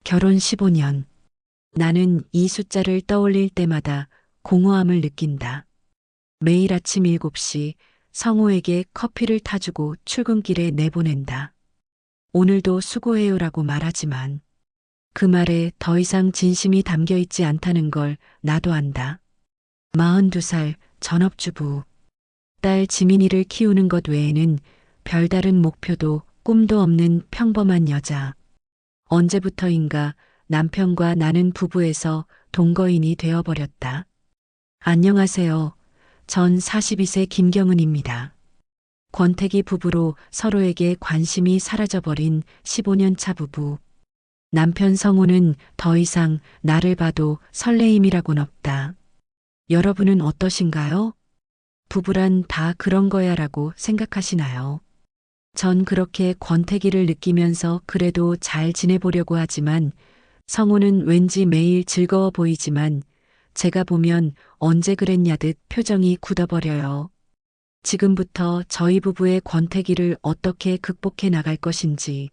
결혼 15년. 나는 이 숫자를 떠올릴 때마다 공허함을 느낀다. 매일 아침 7시 성우에게 커피를 타주고 출근길에 내보낸다. 오늘도 수고해요라고 말하지만 그 말에 더 이상 진심이 담겨 있지 않다는 걸 나도 안다. 42살 전업주부. 딸 지민이를 키우는 것 외에는 별다른 목표도 꿈도 없는 평범한 여자. 언제부터인가 남편과 나는 부부에서 동거인이 되어버렸다. 안녕하세요. 전 42세 김경은입니다. 권태기 부부로 서로에게 관심이 사라져버린 15년 차 부부. 남편 성우는 더 이상 나를 봐도 설레임이라고는 없다. 여러분은 어떠신가요? 부부란 다 그런 거야라고 생각하시나요? 전 그렇게 권태기를 느끼면서 그래도 잘 지내보려고 하지만 성우는 왠지 매일 즐거워 보이지만 제가 보면 언제 그랬냐듯 표정이 굳어버려요. 지금부터 저희 부부의 권태기를 어떻게 극복해 나갈 것인지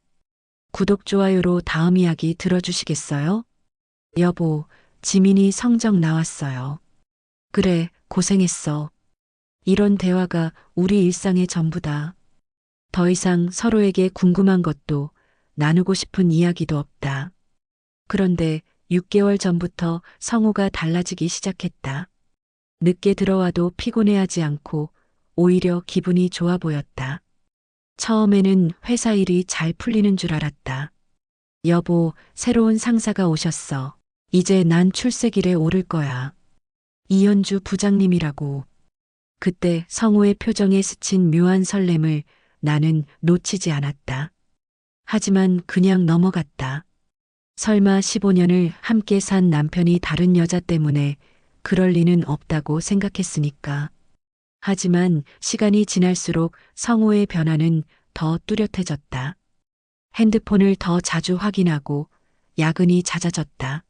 구독, 좋아요로 다음 이야기 들어주시겠어요? 여보, 지민이 성적 나왔어요. 그래, 고생했어. 이런 대화가 우리 일상의 전부다. 더 이상 서로에게 궁금한 것도 나누고 싶은 이야기도 없다. 그런데 6개월 전부터 성우가 달라지기 시작했다. 늦게 들어와도 피곤해하지 않고 오히려 기분이 좋아 보였다. 처음에는 회사 일이 잘 풀리는 줄 알았다. 여보, 새로운 상사가 오셨어. 이제 난 출세길에 오를 거야. 이현주 부장님이라고. 그때 성우의 표정에 스친 묘한 설렘을 나는 놓치지 않았다. 하지만 그냥 넘어갔다. 설마 15년을 함께 산 남편이 다른 여자 때문에 그럴 리는 없다고 생각했으니까. 하지만 시간이 지날수록 성우의 변화는 더 뚜렷해졌다. 핸드폰을 더 자주 확인하고 야근이 잦아졌다.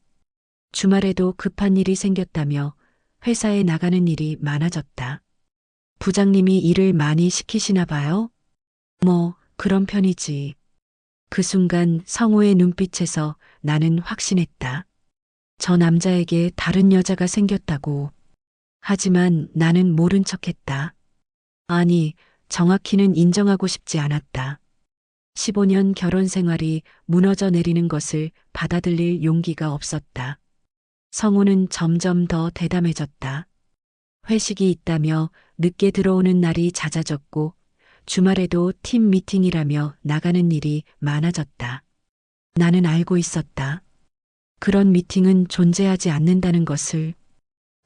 주말에도 급한 일이 생겼다며 회사에 나가는 일이 많아졌다. 부장님이 일을 많이 시키시나 봐요? 뭐, 그런 편이지. 그 순간 성우의 눈빛에서 나는 확신했다. 저 남자에게 다른 여자가 생겼다고. 하지만 나는 모른 척했다. 아니, 정확히는 인정하고 싶지 않았다. 15년 결혼 생활이 무너져 내리는 것을 받아들일 용기가 없었다. 성우는 점점 더 대담해졌다. 회식이 있다며 늦게 들어오는 날이 잦아졌고 주말에도 팀 미팅이라며 나가는 일이 많아졌다. 나는 알고 있었다. 그런 미팅은 존재하지 않는다는 것을.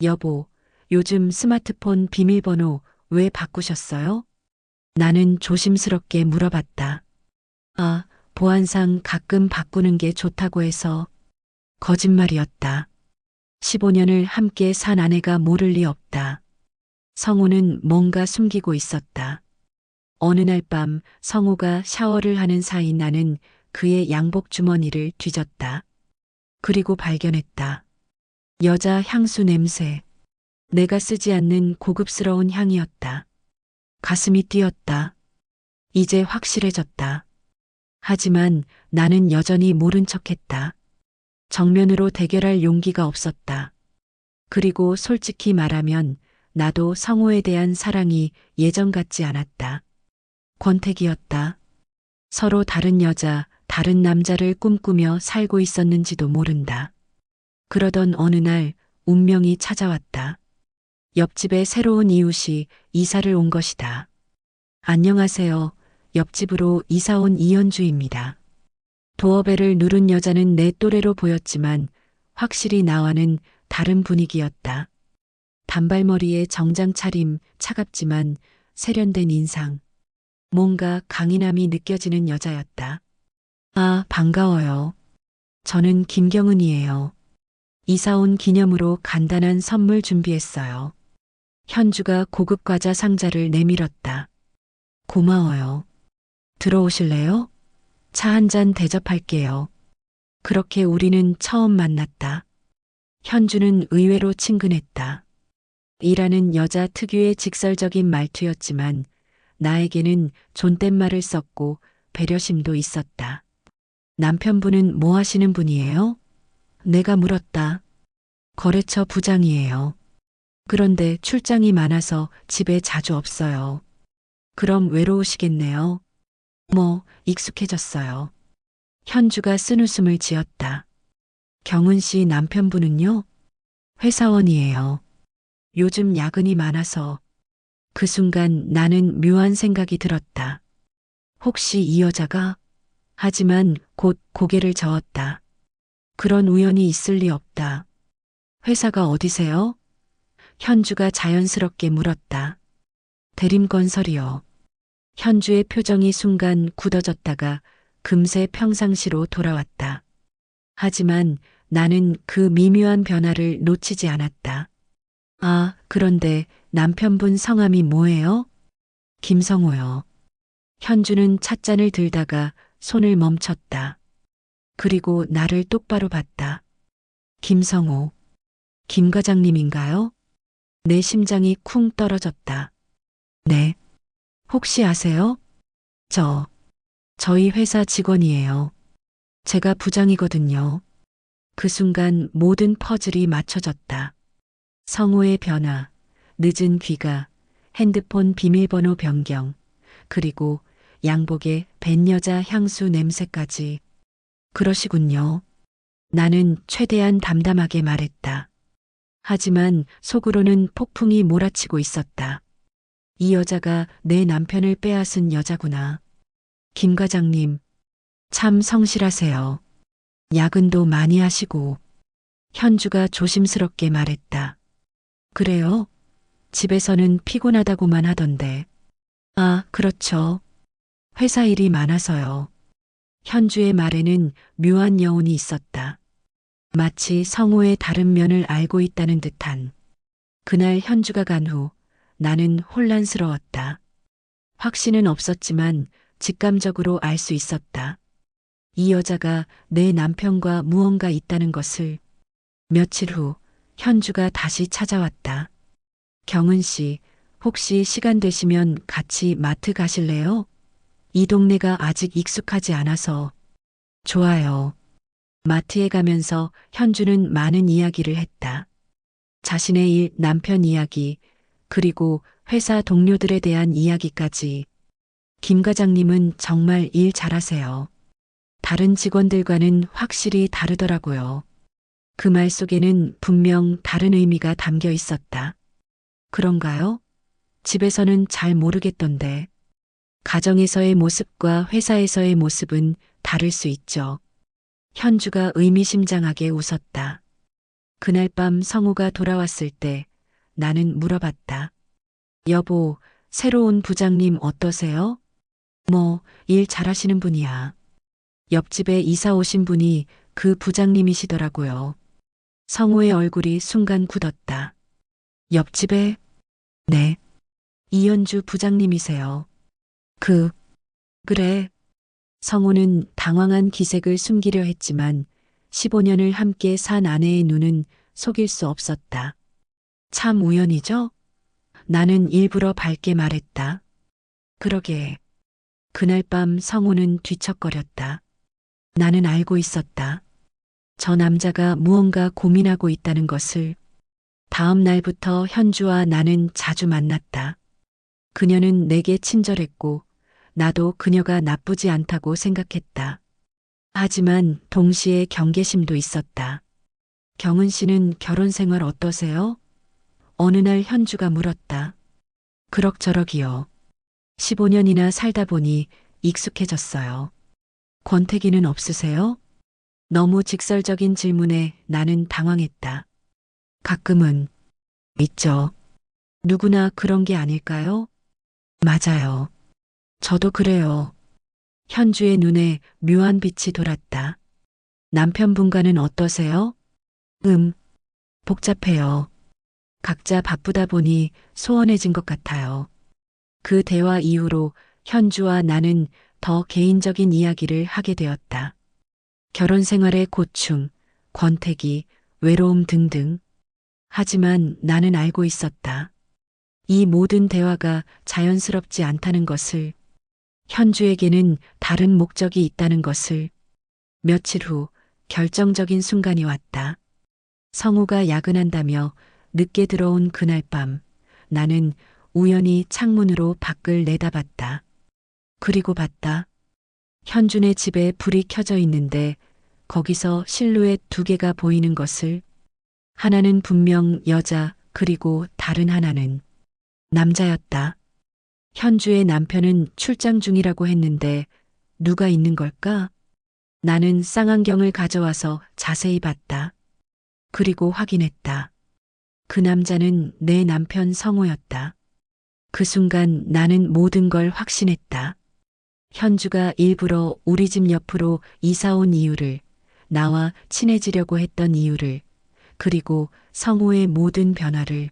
여보, 요즘 스마트폰 비밀번호 왜 바꾸셨어요? 나는 조심스럽게 물어봤다. 아, 보안상 가끔 바꾸는 게 좋다고 해서. 거짓말이었다. 15년을 함께 산 아내가 모를 리 없다. 성우는 뭔가 숨기고 있었다. 어느 날 밤 성우가 샤워를 하는 사이 나는 그의 양복 주머니를 뒤졌다. 그리고 발견했다. 여자 향수 냄새. 내가 쓰지 않는 고급스러운 향이었다. 가슴이 뛰었다. 이제 확실해졌다. 하지만 나는 여전히 모른 척했다. 정면으로 대결할 용기가 없었다. 그리고 솔직히 말하면 나도 성우에 대한 사랑이 예전 같지 않았다. 권태기였다. 서로 다른 여자, 다른 남자를 꿈꾸며 살고 있었는지도 모른다. 그러던 어느 날 운명이 찾아왔다. 옆집에 새로운 이웃이 이사를 온 것이다. 안녕하세요. 옆집으로 이사 온 이현주입니다. 도어벨을 누른 여자는 내 또래로 보였지만 확실히 나와는 다른 분위기였다. 단발머리에 정장 차림, 차갑지만 세련된 인상. 뭔가 강인함이 느껴지는 여자였다. 아, 반가워요. 저는 김경은이에요. 이사 온 기념으로 간단한 선물 준비했어요. 현주가 고급 과자 상자를 내밀었다. 고마워요. 들어오실래요? 차 한 잔 대접할게요. 그렇게 우리는 처음 만났다. 현주는 의외로 친근했다. 이라는 여자 특유의 직설적인 말투였지만 나에게는 존댓말을 썼고 배려심도 있었다. 남편분은 뭐 하시는 분이에요? 내가 물었다. 거래처 부장이에요. 그런데 출장이 많아서 집에 자주 없어요. 그럼 외로우시겠네요. 뭐, 익숙해졌어요. 현주가 쓴웃음을 지었다. 경은 씨 남편분은요? 회사원이에요. 요즘 야근이 많아서. 그 순간 나는 묘한 생각이 들었다. 혹시 이 여자가? 하지만 곧 고개를 저었다. 그런 우연이 있을 리 없다. 회사가 어디세요? 현주가 자연스럽게 물었다. 대림건설이요. 현주의 표정이 순간 굳어졌다가 금세 평상시로 돌아왔다. 하지만 나는 그 미묘한 변화를 놓치지 않았다. 아, 그런데 남편분 성함이 뭐예요? 김성호요. 현주는 찻잔을 들다가 손을 멈췄다. 그리고 나를 똑바로 봤다. 김성호. 김 과장님인가요? 내 심장이 쿵 떨어졌다. 네. 혹시 아세요? 저, 저희 회사 직원이에요. 제가 부장이거든요. 그 순간 모든 퍼즐이 맞춰졌다. 성우의 변화, 늦은 귀가, 핸드폰 비밀번호 변경, 그리고 양복에 밴 여자 향수 냄새까지. 그러시군요. 나는 최대한 담담하게 말했다. 하지만 속으로는 폭풍이 몰아치고 있었다. 이 여자가 내 남편을 빼앗은 여자구나. 김 과장님, 참 성실하세요. 야근도 많이 하시고. 현주가 조심스럽게 말했다. 그래요? 집에서는 피곤하다고만 하던데. 아, 그렇죠. 회사 일이 많아서요. 현주의 말에는 묘한 여운이 있었다. 마치 성호의 다른 면을 알고 있다는 듯한. 그날 현주가 간 후 나는 혼란스러웠다. 확신은 없었지만 직감적으로 알 수 있었다. 이 여자가 내 남편과 무언가 있다는 것을. 며칠 후 현주가 다시 찾아왔다. 경은 씨, 혹시 시간 되시면 같이 마트 가실래요? 이 동네가 아직 익숙하지 않아서. 좋아요. 마트에 가면서 현주는 많은 이야기를 했다. 자신의 일, 남편 이야기, 그리고 회사 동료들에 대한 이야기까지. 김 과장님은 정말 일 잘하세요. 다른 직원들과는 확실히 다르더라고요. 그 말 속에는 분명 다른 의미가 담겨 있었다. 그런가요? 집에서는 잘 모르겠던데. 가정에서의 모습과 회사에서의 모습은 다를 수 있죠. 현주가 의미심장하게 웃었다. 그날 밤 성우가 돌아왔을 때 나는 물어봤다. 여보, 새로운 부장님 어떠세요? 뭐, 일 잘하시는 분이야. 옆집에 이사 오신 분이 그 부장님이시더라고요. 성우의 얼굴이 순간 굳었다. 옆집에? 네. 이현주 부장님이세요. 그, 그래. 성우는 당황한 기색을 숨기려 했지만 15년을 함께 산 아내의 눈은 속일 수 없었다. 참 우연이죠? 나는 일부러 밝게 말했다. 그러게. 그날 밤 성우는 뒤척거렸다. 나는 알고 있었다. 저 남자가 무언가 고민하고 있다는 것을. 다음 날부터 현주와 나는 자주 만났다. 그녀는 내게 친절했고 나도 그녀가 나쁘지 않다고 생각했다. 하지만 동시에 경계심도 있었다. 경은 씨는 결혼 생활 어떠세요? 어느 날 현주가 물었다. 그럭저럭이요. 15년이나 살다 보니 익숙해졌어요. 권태기는 없으세요? 너무 직설적인 질문에 나는 당황했다. 가끔은 있죠. 누구나 그런 게 아닐까요? 맞아요. 저도 그래요. 현주의 눈에 묘한 빛이 돌았다. 남편분과는 어떠세요? 복잡해요. 각자 바쁘다 보니 소원해진 것 같아요. 그 대화 이후로 현주와 나는 더 개인적인 이야기를 하게 되었다. 결혼 생활의 고충, 권태기, 외로움 등등. 하지만 나는 알고 있었다. 이 모든 대화가 자연스럽지 않다는 것을, 현주에게는 다른 목적이 있다는 것을. 며칠 후 결정적인 순간이 왔다. 성우가 야근한다며 늦게 들어온 그날 밤, 나는 우연히 창문으로 밖을 내다봤다. 그리고 봤다. 현준의 집에 불이 켜져 있는데 거기서 실루엣 두 개가 보이는 것을. 하나는 분명 여자, 그리고 다른 하나는 남자였다. 현주의 남편은 출장 중이라고 했는데 누가 있는 걸까? 나는 쌍안경을 가져와서 자세히 봤다. 그리고 확인했다. 그 남자는 내 남편 성호였다. 그 순간 나는 모든 걸 확신했다. 현주가 일부러 우리 집 옆으로 이사 온 이유를, 나와 친해지려고 했던 이유를, 그리고 성호의 모든 변화를.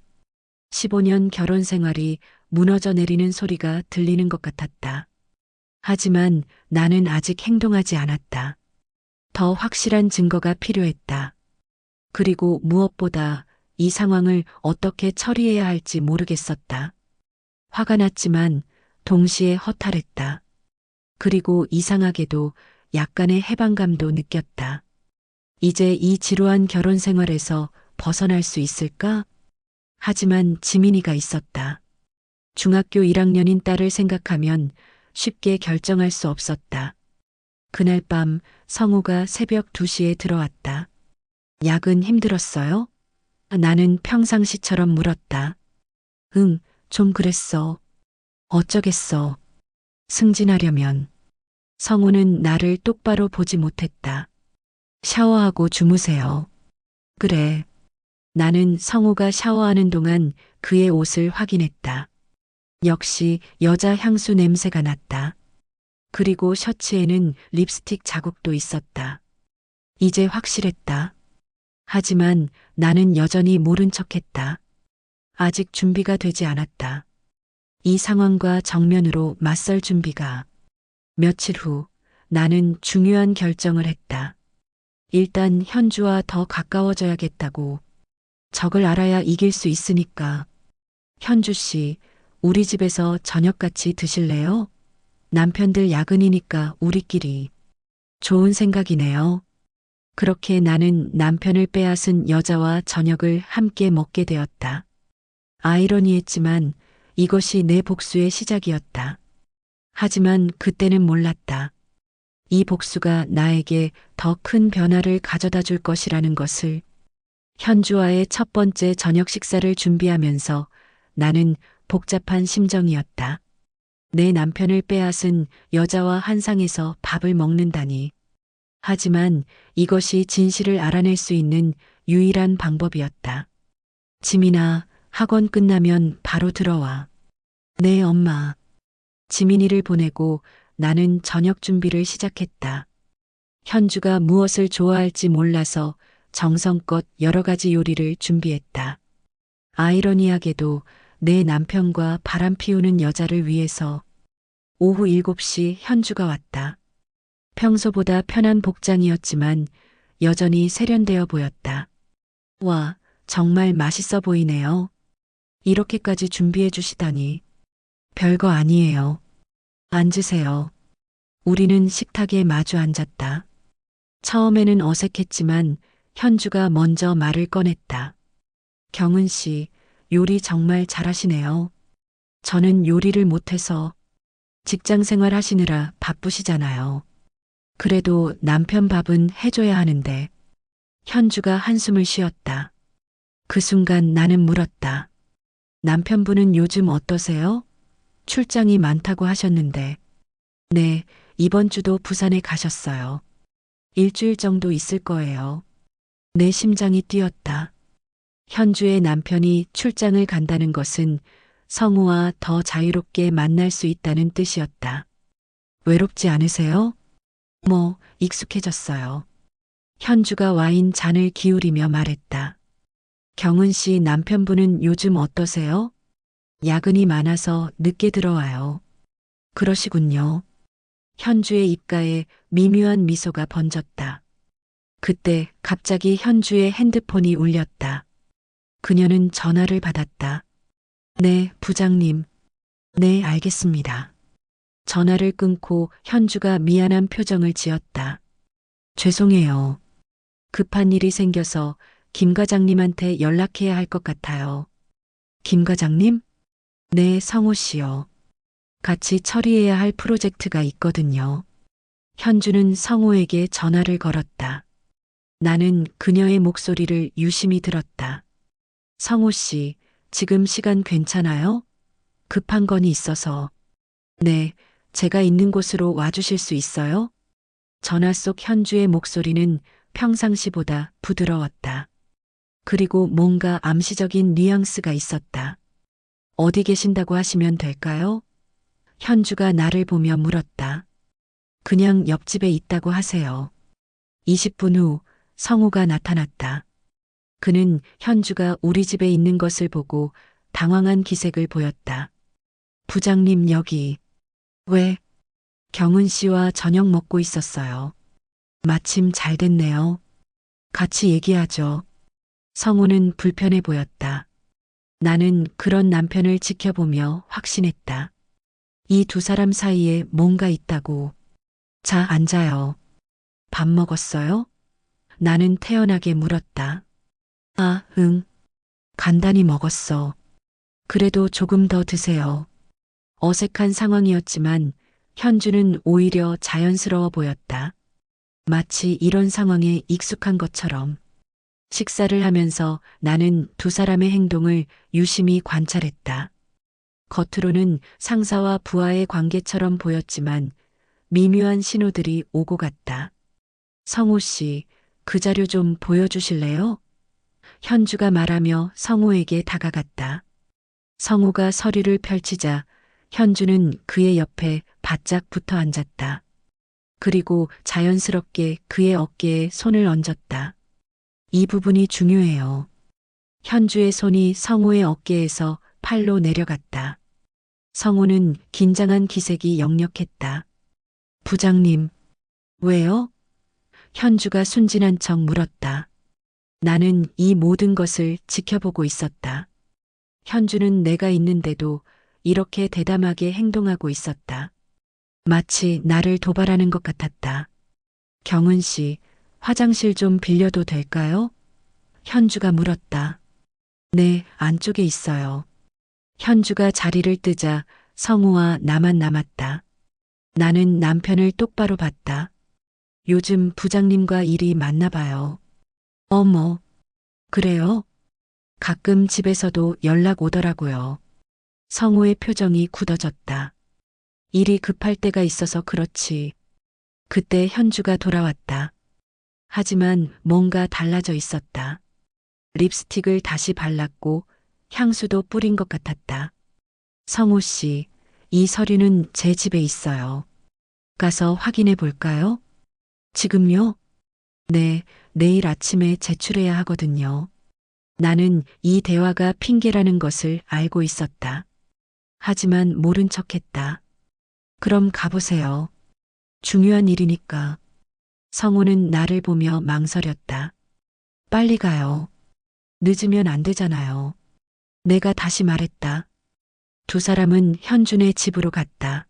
15년 결혼 생활이 무너져 내리는 소리가 들리는 것 같았다. 하지만 나는 아직 행동하지 않았다. 더 확실한 증거가 필요했다. 그리고 무엇보다 이 상황을 어떻게 처리해야 할지 모르겠었다. 화가 났지만 동시에 허탈했다. 그리고 이상하게도 약간의 해방감도 느꼈다. 이제 이 지루한 결혼 생활에서 벗어날 수 있을까? 하지만 지민이가 있었다. 중학교 1학년인 딸을 생각하면 쉽게 결정할 수 없었다. 그날 밤 성우가 새벽 2시에 들어왔다. 야근 힘들었어요? 나는 평상시처럼 물었다. 응, 좀 그랬어. 어쩌겠어. 승진하려면. 성우는 나를 똑바로 보지 못했다. 샤워하고 주무세요. 그래. 나는 성우가 샤워하는 동안 그의 옷을 확인했다. 역시 여자 향수 냄새가 났다. 그리고 셔츠에는 립스틱 자국도 있었다. 이제 확실했다. 하지만 나는 여전히 모른 척했다. 아직 준비가 되지 않았다. 이 상황과 정면으로 맞설 준비가. 며칠 후 나는 중요한 결정을 했다. 일단 현주와 더 가까워져야겠다고. 적을 알아야 이길 수 있으니까. 현주 씨, 우리 집에서 저녁 같이 드실래요? 남편들 야근이니까 우리끼리. 좋은 생각이네요. 그렇게 나는 남편을 빼앗은 여자와 저녁을 함께 먹게 되었다. 아이러니했지만 이것이 내 복수의 시작이었다. 하지만 그때는 몰랐다. 이 복수가 나에게 더 큰 변화를 가져다 줄 것이라는 것을. 현주와의 첫 번째 저녁 식사를 준비하면서 나는 복잡한 심정이었다. 내 남편을 빼앗은 여자와 한 상에서 밥을 먹는다니. 하지만 이것이 진실을 알아낼 수 있는 유일한 방법이었다. 지민아, 학원 끝나면 바로 들어와. 네, 엄마. 지민이를 보내고 나는 저녁 준비를 시작했다. 현주가 무엇을 좋아할지 몰라서 정성껏 여러 가지 요리를 준비했다. 아이러니하게도 내 남편과 바람 피우는 여자를 위해서. 오후 7시 현주가 왔다. 평소보다 편한 복장이었지만 여전히 세련되어 보였다. 와, 정말 맛있어 보이네요. 이렇게까지 준비해 주시다니. 별거 아니에요. 앉으세요. 우리는 식탁에 마주 앉았다. 처음에는 어색했지만 현주가 먼저 말을 꺼냈다. 경은 씨, 요리 정말 잘하시네요. 저는 요리를 못해서. 직장 생활 하시느라 바쁘시잖아요. 그래도 남편 밥은 해줘야 하는데. 현주가 한숨을 쉬었다. 그 순간 나는 물었다. 남편분은 요즘 어떠세요? 출장이 많다고 하셨는데. 네, 이번 주도 부산에 가셨어요. 일주일 정도 있을 거예요. 내 심장이 뛰었다. 현주의 남편이 출장을 간다는 것은 성우와 더 자유롭게 만날 수 있다는 뜻이었다. 외롭지 않으세요? 뭐, 익숙해졌어요. 현주가 와인 잔을 기울이며 말했다. 경은 씨 남편분은 요즘 어떠세요? 야근이 많아서 늦게 들어와요. 그러시군요. 현주의 입가에 미묘한 미소가 번졌다. 그때 갑자기 현주의 핸드폰이 울렸다. 그녀는 전화를 받았다. 네, 부장님. 네, 알겠습니다. 전화를 끊고 현주가 미안한 표정을 지었다. 죄송해요. 급한 일이 생겨서 김 과장님한테 연락해야 할 것 같아요. 김 과장님? 네, 성호 씨요. 같이 처리해야 할 프로젝트가 있거든요. 현주는 성호에게 전화를 걸었다. 나는 그녀의 목소리를 유심히 들었다. 성호 씨, 지금 시간 괜찮아요? 급한 건이 있어서. 네, 제가 있는 곳으로 와주실 수 있어요? 전화 속 현주의 목소리는 평상시보다 부드러웠다. 그리고 뭔가 암시적인 뉘앙스가 있었다. 어디 계신다고 하시면 될까요? 현주가 나를 보며 물었다. 그냥 옆집에 있다고 하세요. 20분 후 성우가 나타났다. 그는 현주가 우리 집에 있는 것을 보고 당황한 기색을 보였다. 부장님 여기. 왜? 경은 씨와 저녁 먹고 있었어요. 마침 잘 됐네요. 같이 얘기하죠. 성우는 불편해 보였다. 나는 그런 남편을 지켜보며 확신했다. 이 두 사람 사이에 뭔가 있다고. 자, 앉아요. 밥 먹었어요? 나는 태연하게 물었다. 아, 응. 간단히 먹었어. 그래도 조금 더 드세요. 어색한 상황이었지만 현주는 오히려 자연스러워 보였다. 마치 이런 상황에 익숙한 것처럼. 식사를 하면서 나는 두 사람의 행동을 유심히 관찰했다. 겉으로는 상사와 부하의 관계처럼 보였지만 미묘한 신호들이 오고 갔다. 성호 씨, 그 자료 좀 보여주실래요? 현주가 말하며 성호에게 다가갔다. 성호가 서류를 펼치자 현주는 그의 옆에 바짝 붙어 앉았다. 그리고 자연스럽게 그의 어깨에 손을 얹었다. 이 부분이 중요해요. 현주의 손이 성호의 어깨에서 팔로 내려갔다. 성호는 긴장한 기색이 역력했다. 부장님, 왜요? 현주가 순진한 척 물었다. 나는 이 모든 것을 지켜보고 있었다. 현주는 내가 있는데도 이렇게 대담하게 행동하고 있었다. 마치 나를 도발하는 것 같았다. 경은 씨, 화장실 좀 빌려도 될까요? 현주가 물었다. 네, 안쪽에 있어요. 현주가 자리를 뜨자 성우와 나만 남았다. 나는 남편을 똑바로 봤다. 요즘 부장님과 일이 많나 봐요. 어머, 그래요? 가끔 집에서도 연락 오더라고요. 성우의 표정이 굳어졌다. 일이 급할 때가 있어서 그렇지. 그때 현주가 돌아왔다. 하지만 뭔가 달라져 있었다. 립스틱을 다시 발랐고 향수도 뿌린 것 같았다. 성우 씨, 이 서류는 제 집에 있어요. 가서 확인해 볼까요? 지금요? 네, 내일 아침에 제출해야 하거든요. 나는 이 대화가 핑계라는 것을 알고 있었다. 하지만 모른 척했다. 그럼 가보세요. 중요한 일이니까. 성우는 나를 보며 망설였다. 빨리 가요. 늦으면 안 되잖아요. 내가 다시 말했다. 두 사람은 현준의 집으로 갔다.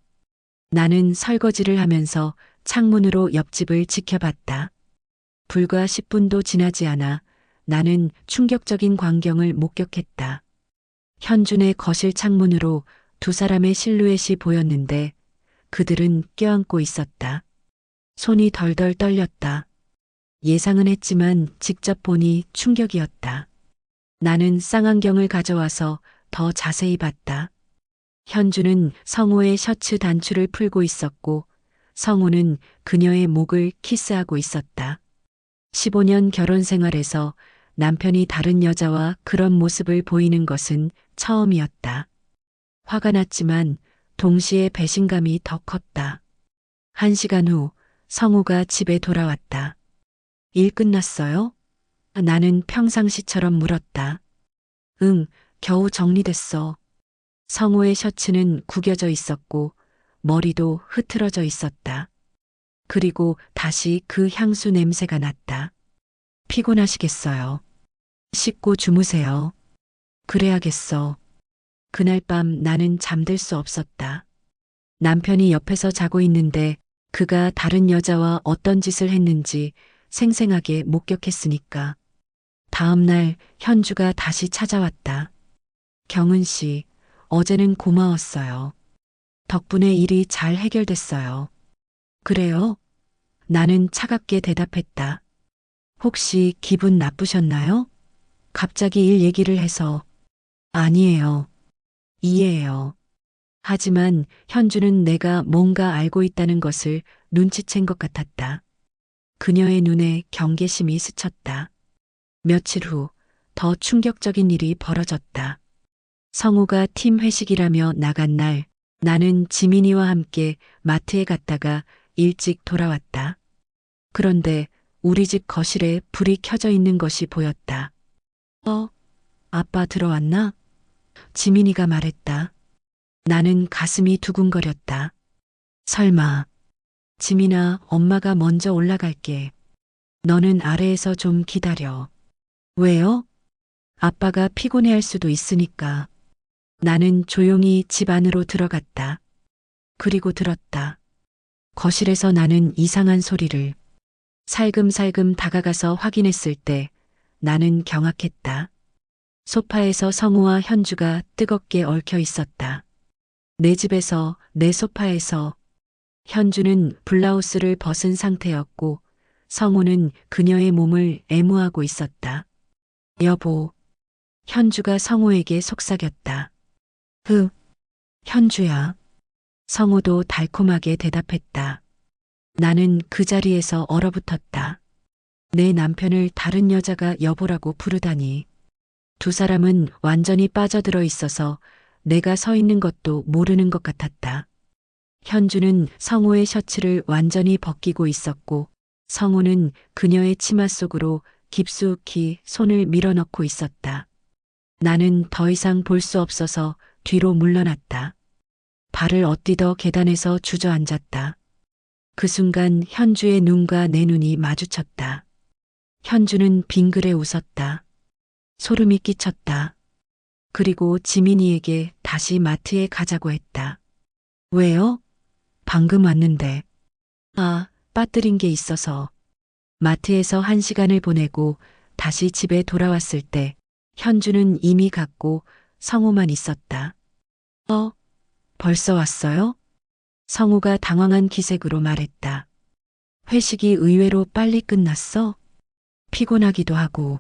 나는 설거지를 하면서 창문으로 옆집을 지켜봤다. 불과 10분도 지나지 않아 나는 충격적인 광경을 목격했다. 현준의 거실 창문으로 두 사람의 실루엣이 보였는데 그들은 껴안고 있었다. 손이 덜덜 떨렸다. 예상은 했지만 직접 보니 충격이었다. 나는 쌍안경을 가져와서 더 자세히 봤다. 현주는 성우의 셔츠 단추를 풀고 있었고 성우는 그녀의 목을 키스하고 있었다. 15년 결혼 생활에서 남편이 다른 여자와 그런 모습을 보이는 것은 처음이었다. 화가 났지만 동시에 배신감이 더 컸다. 1시간 후 성우가 집에 돌아왔다. 일 끝났어요? 나는 평상시처럼 물었다. 응, 겨우 정리됐어. 성우의 셔츠는 구겨져 있었고 머리도 흐트러져 있었다. 그리고 다시 그 향수 냄새가 났다. 피곤하시겠어요. 씻고 주무세요. 그래야겠어. 그날 밤 나는 잠들 수 없었다. 남편이 옆에서 자고 있는데 그가 다른 여자와 어떤 짓을 했는지 생생하게 목격했으니까. 다음 날 현주가 다시 찾아왔다. 경은 씨, 어제는 고마웠어요. 덕분에 일이 잘 해결됐어요. 그래요? 나는 차갑게 대답했다. 혹시 기분 나쁘셨나요? 갑자기 일 얘기를 해서. 아니에요. 이해해요. 하지만 현주는 내가 뭔가 알고 있다는 것을 눈치챈 것 같았다. 그녀의 눈에 경계심이 스쳤다. 며칠 후 더 충격적인 일이 벌어졌다. 성우가 팀 회식이라며 나간 날 나는 지민이와 함께 마트에 갔다가 일찍 돌아왔다. 그런데 우리 집 거실에 불이 켜져 있는 것이 보였다. 아빠 들어왔나? 지민이가 말했다. 나는 가슴이 두근거렸다. 설마. 지민아, 엄마가 먼저 올라갈게. 너는 아래에서 좀 기다려. 왜요? 아빠가 피곤해할 수도 있으니까. 나는 조용히 집 안으로 들어갔다. 그리고 들었다. 거실에서 나는 이상한 소리를 살금살금 다가가서 확인했을 때 나는 경악했다. 소파에서 성우와 현주가 뜨겁게 얽혀 있었다. 내 집에서, 내 소파에서. 현주는 블라우스를 벗은 상태였고 성우는 그녀의 몸을 애무하고 있었다. 여보. 현주가 성우에게 속삭였다. 현주야. 성우도 달콤하게 대답했다. 나는 그 자리에서 얼어붙었다. 내 남편을 다른 여자가 여보라고 부르다니. 두 사람은 완전히 빠져들어 있어서 내가 서 있는 것도 모르는 것 같았다. 현주는 성우의 셔츠를 완전히 벗기고 있었고 성우는 그녀의 치마 속으로 깊숙이 손을 밀어넣고 있었다. 나는 더 이상 볼 수 없어서 뒤로 물러났다. 발을 엇디더 계단에서 주저앉았다. 그 순간 현주의 눈과 내 눈이 마주쳤다. 현주는 빙그레 웃었다. 소름이 끼쳤다. 그리고 지민이에게 다시 마트에 가자고 했다. 왜요? 방금 왔는데. 빠뜨린 게 있어서. 마트에서 1시간을 보내고 다시 집에 돌아왔을 때 현주는 이미 갔고 성우만 있었다. 벌써 왔어요? 성우가 당황한 기색으로 말했다. 회식이 의외로 빨리 끝났어? 피곤하기도 하고.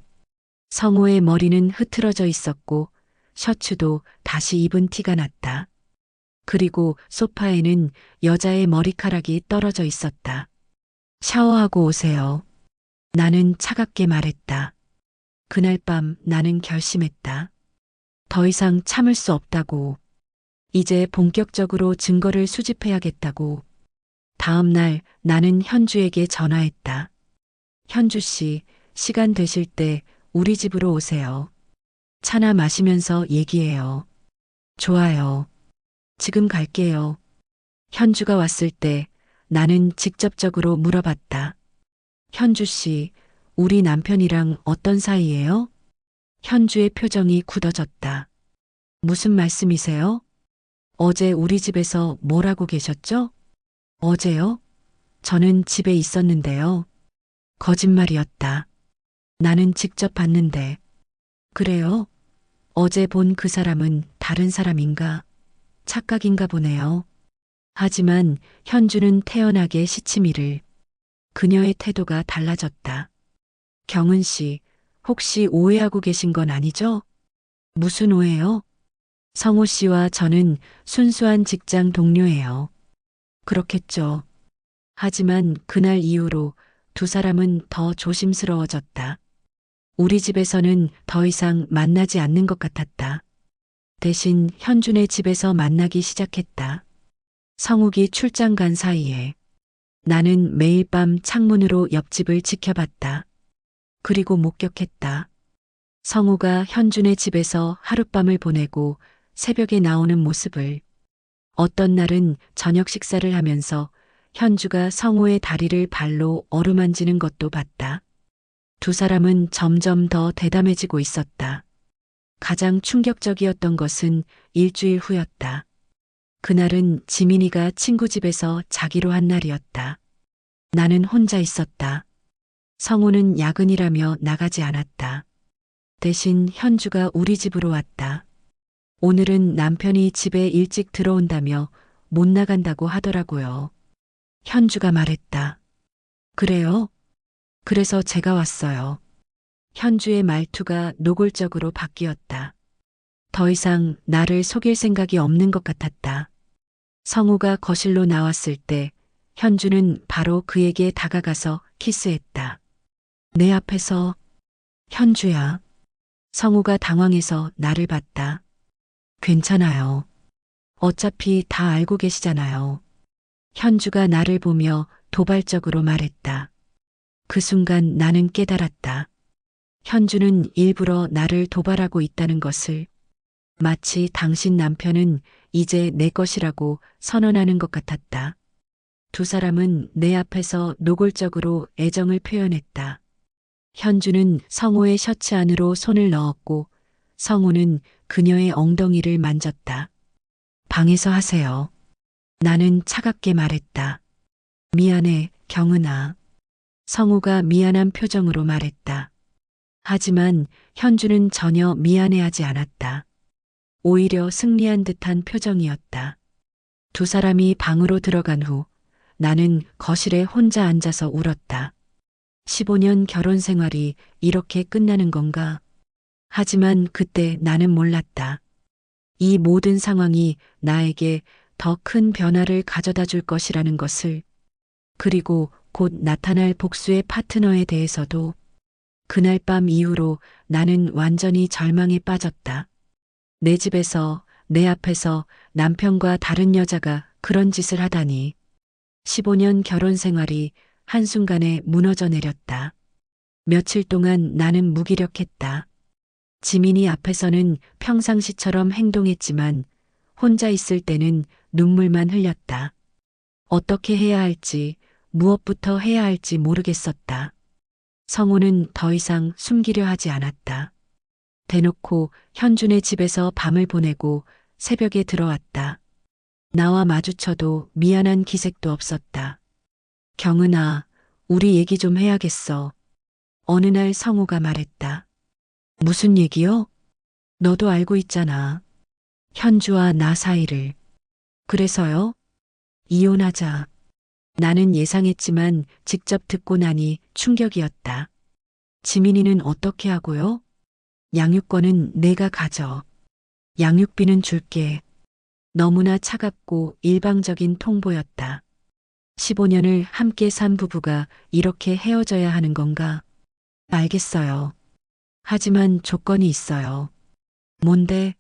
성우의 머리는 흐트러져 있었고 셔츠도 다시 입은 티가 났다. 그리고 소파에는 여자의 머리카락이 떨어져 있었다. 샤워하고 오세요. 나는 차갑게 말했다. 그날 밤 나는 결심했다. 더 이상 참을 수 없다고. 이제 본격적으로 증거를 수집해야겠다고. 다음 날 나는 현주에게 전화했다. 현주 씨, 시간 되실 때 우리 집으로 오세요. 차나 마시면서 얘기해요. 좋아요. 지금 갈게요. 현주가 왔을 때 나는 직접적으로 물어봤다. 현주 씨, 우리 남편이랑 어떤 사이예요? 현주의 표정이 굳어졌다. 무슨 말씀이세요? 어제 우리 집에서 뭘 하고 계셨죠? 어제요? 저는 집에 있었는데요. 거짓말이었다. 나는 직접 봤는데. 그래요? 어제 본 그 사람은 다른 사람인가? 착각인가 보네요. 하지만 현주는 태연하게 시치미를. 그녀의 태도가 달라졌다. 경은 씨, 혹시 오해하고 계신 건 아니죠? 무슨 오해요? 성호 씨와 저는 순수한 직장 동료예요. 그렇겠죠. 하지만 그날 이후로 두 사람은 더 조심스러워졌다. 우리 집에서는 더 이상 만나지 않는 것 같았다. 대신 현준의 집에서 만나기 시작했다. 성욱이 출장 간 사이에 나는 매일 밤 창문으로 옆집을 지켜봤다. 그리고 목격했다. 성우가 현준의 집에서 하룻밤을 보내고 새벽에 나오는 모습을. 어떤 날은 저녁 식사를 하면서 현주가 성우의 다리를 발로 어루만지는 것도 봤다. 두 사람은 점점 더 대담해지고 있었다. 가장 충격적이었던 것은 일주일 후였다. 그날은 지민이가 친구 집에서 자기로 한 날이었다. 나는 혼자 있었다. 성우는 야근이라며 나가지 않았다. 대신 현주가 우리 집으로 왔다. 오늘은 남편이 집에 일찍 들어온다며 못 나간다고 하더라고요. 현주가 말했다. 그래요? 그래서 제가 왔어요. 현주의 말투가 노골적으로 바뀌었다. 더 이상 나를 속일 생각이 없는 것 같았다. 성우가 거실로 나왔을 때 현주는 바로 그에게 다가가서 키스했다. 내 앞에서. 현주야. 성우가 당황해서 나를 봤다. 괜찮아요. 어차피 다 알고 계시잖아요. 현주가 나를 보며 도발적으로 말했다. 그 순간 나는 깨달았다. 현주는 일부러 나를 도발하고 있다는 것을. 마치 당신 남편은 이제 내 것이라고 선언하는 것 같았다. 두 사람은 내 앞에서 노골적으로 애정을 표현했다. 현주는 성우의 셔츠 안으로 손을 넣었고 성우는 그녀의 엉덩이를 만졌다. 방에서 하세요. 나는 차갑게 말했다. 미안해, 경은아. 성우가 미안한 표정으로 말했다. 하지만 현주는 전혀 미안해하지 않았다. 오히려 승리한 듯한 표정이었다. 두 사람이 방으로 들어간 후 나는 거실에 혼자 앉아서 울었다. 15년 결혼 생활이 이렇게 끝나는 건가? 하지만 그때 나는 몰랐다. 이 모든 상황이 나에게 더 큰 변화를 가져다 줄 것이라는 것을. 그리고 곧 나타날 복수의 파트너에 대해서도. 그날 밤 이후로 나는 완전히 절망에 빠졌다. 내 집에서, 내 앞에서 남편과 다른 여자가 그런 짓을 하다니. 15년 결혼 생활이 한순간에 무너져 내렸다. 며칠 동안 나는 무기력했다. 지민이 앞에서는 평상시처럼 행동했지만 혼자 있을 때는 눈물만 흘렸다. 어떻게 해야 할지, 무엇부터 해야 할지 모르겠었다. 성우는 더 이상 숨기려 하지 않았다. 대놓고 현준의 집에서 밤을 보내고 새벽에 들어왔다. 나와 마주쳐도 미안한 기색도 없었다. 경은아, 우리 얘기 좀 해야겠어. 어느 날 성우가 말했다. 무슨 얘기요? 너도 알고 있잖아. 현주와 나 사이를. 그래서요? 이혼하자. 나는 예상했지만 직접 듣고 나니 충격이었다. 지민이는 어떻게 하고요? 양육권은 내가 가져. 양육비는 줄게. 너무나 차갑고 일방적인 통보였다. 15년을 함께 산 부부가 이렇게 헤어져야 하는 건가? 알겠어요. 하지만 조건이 있어요. 뭔데?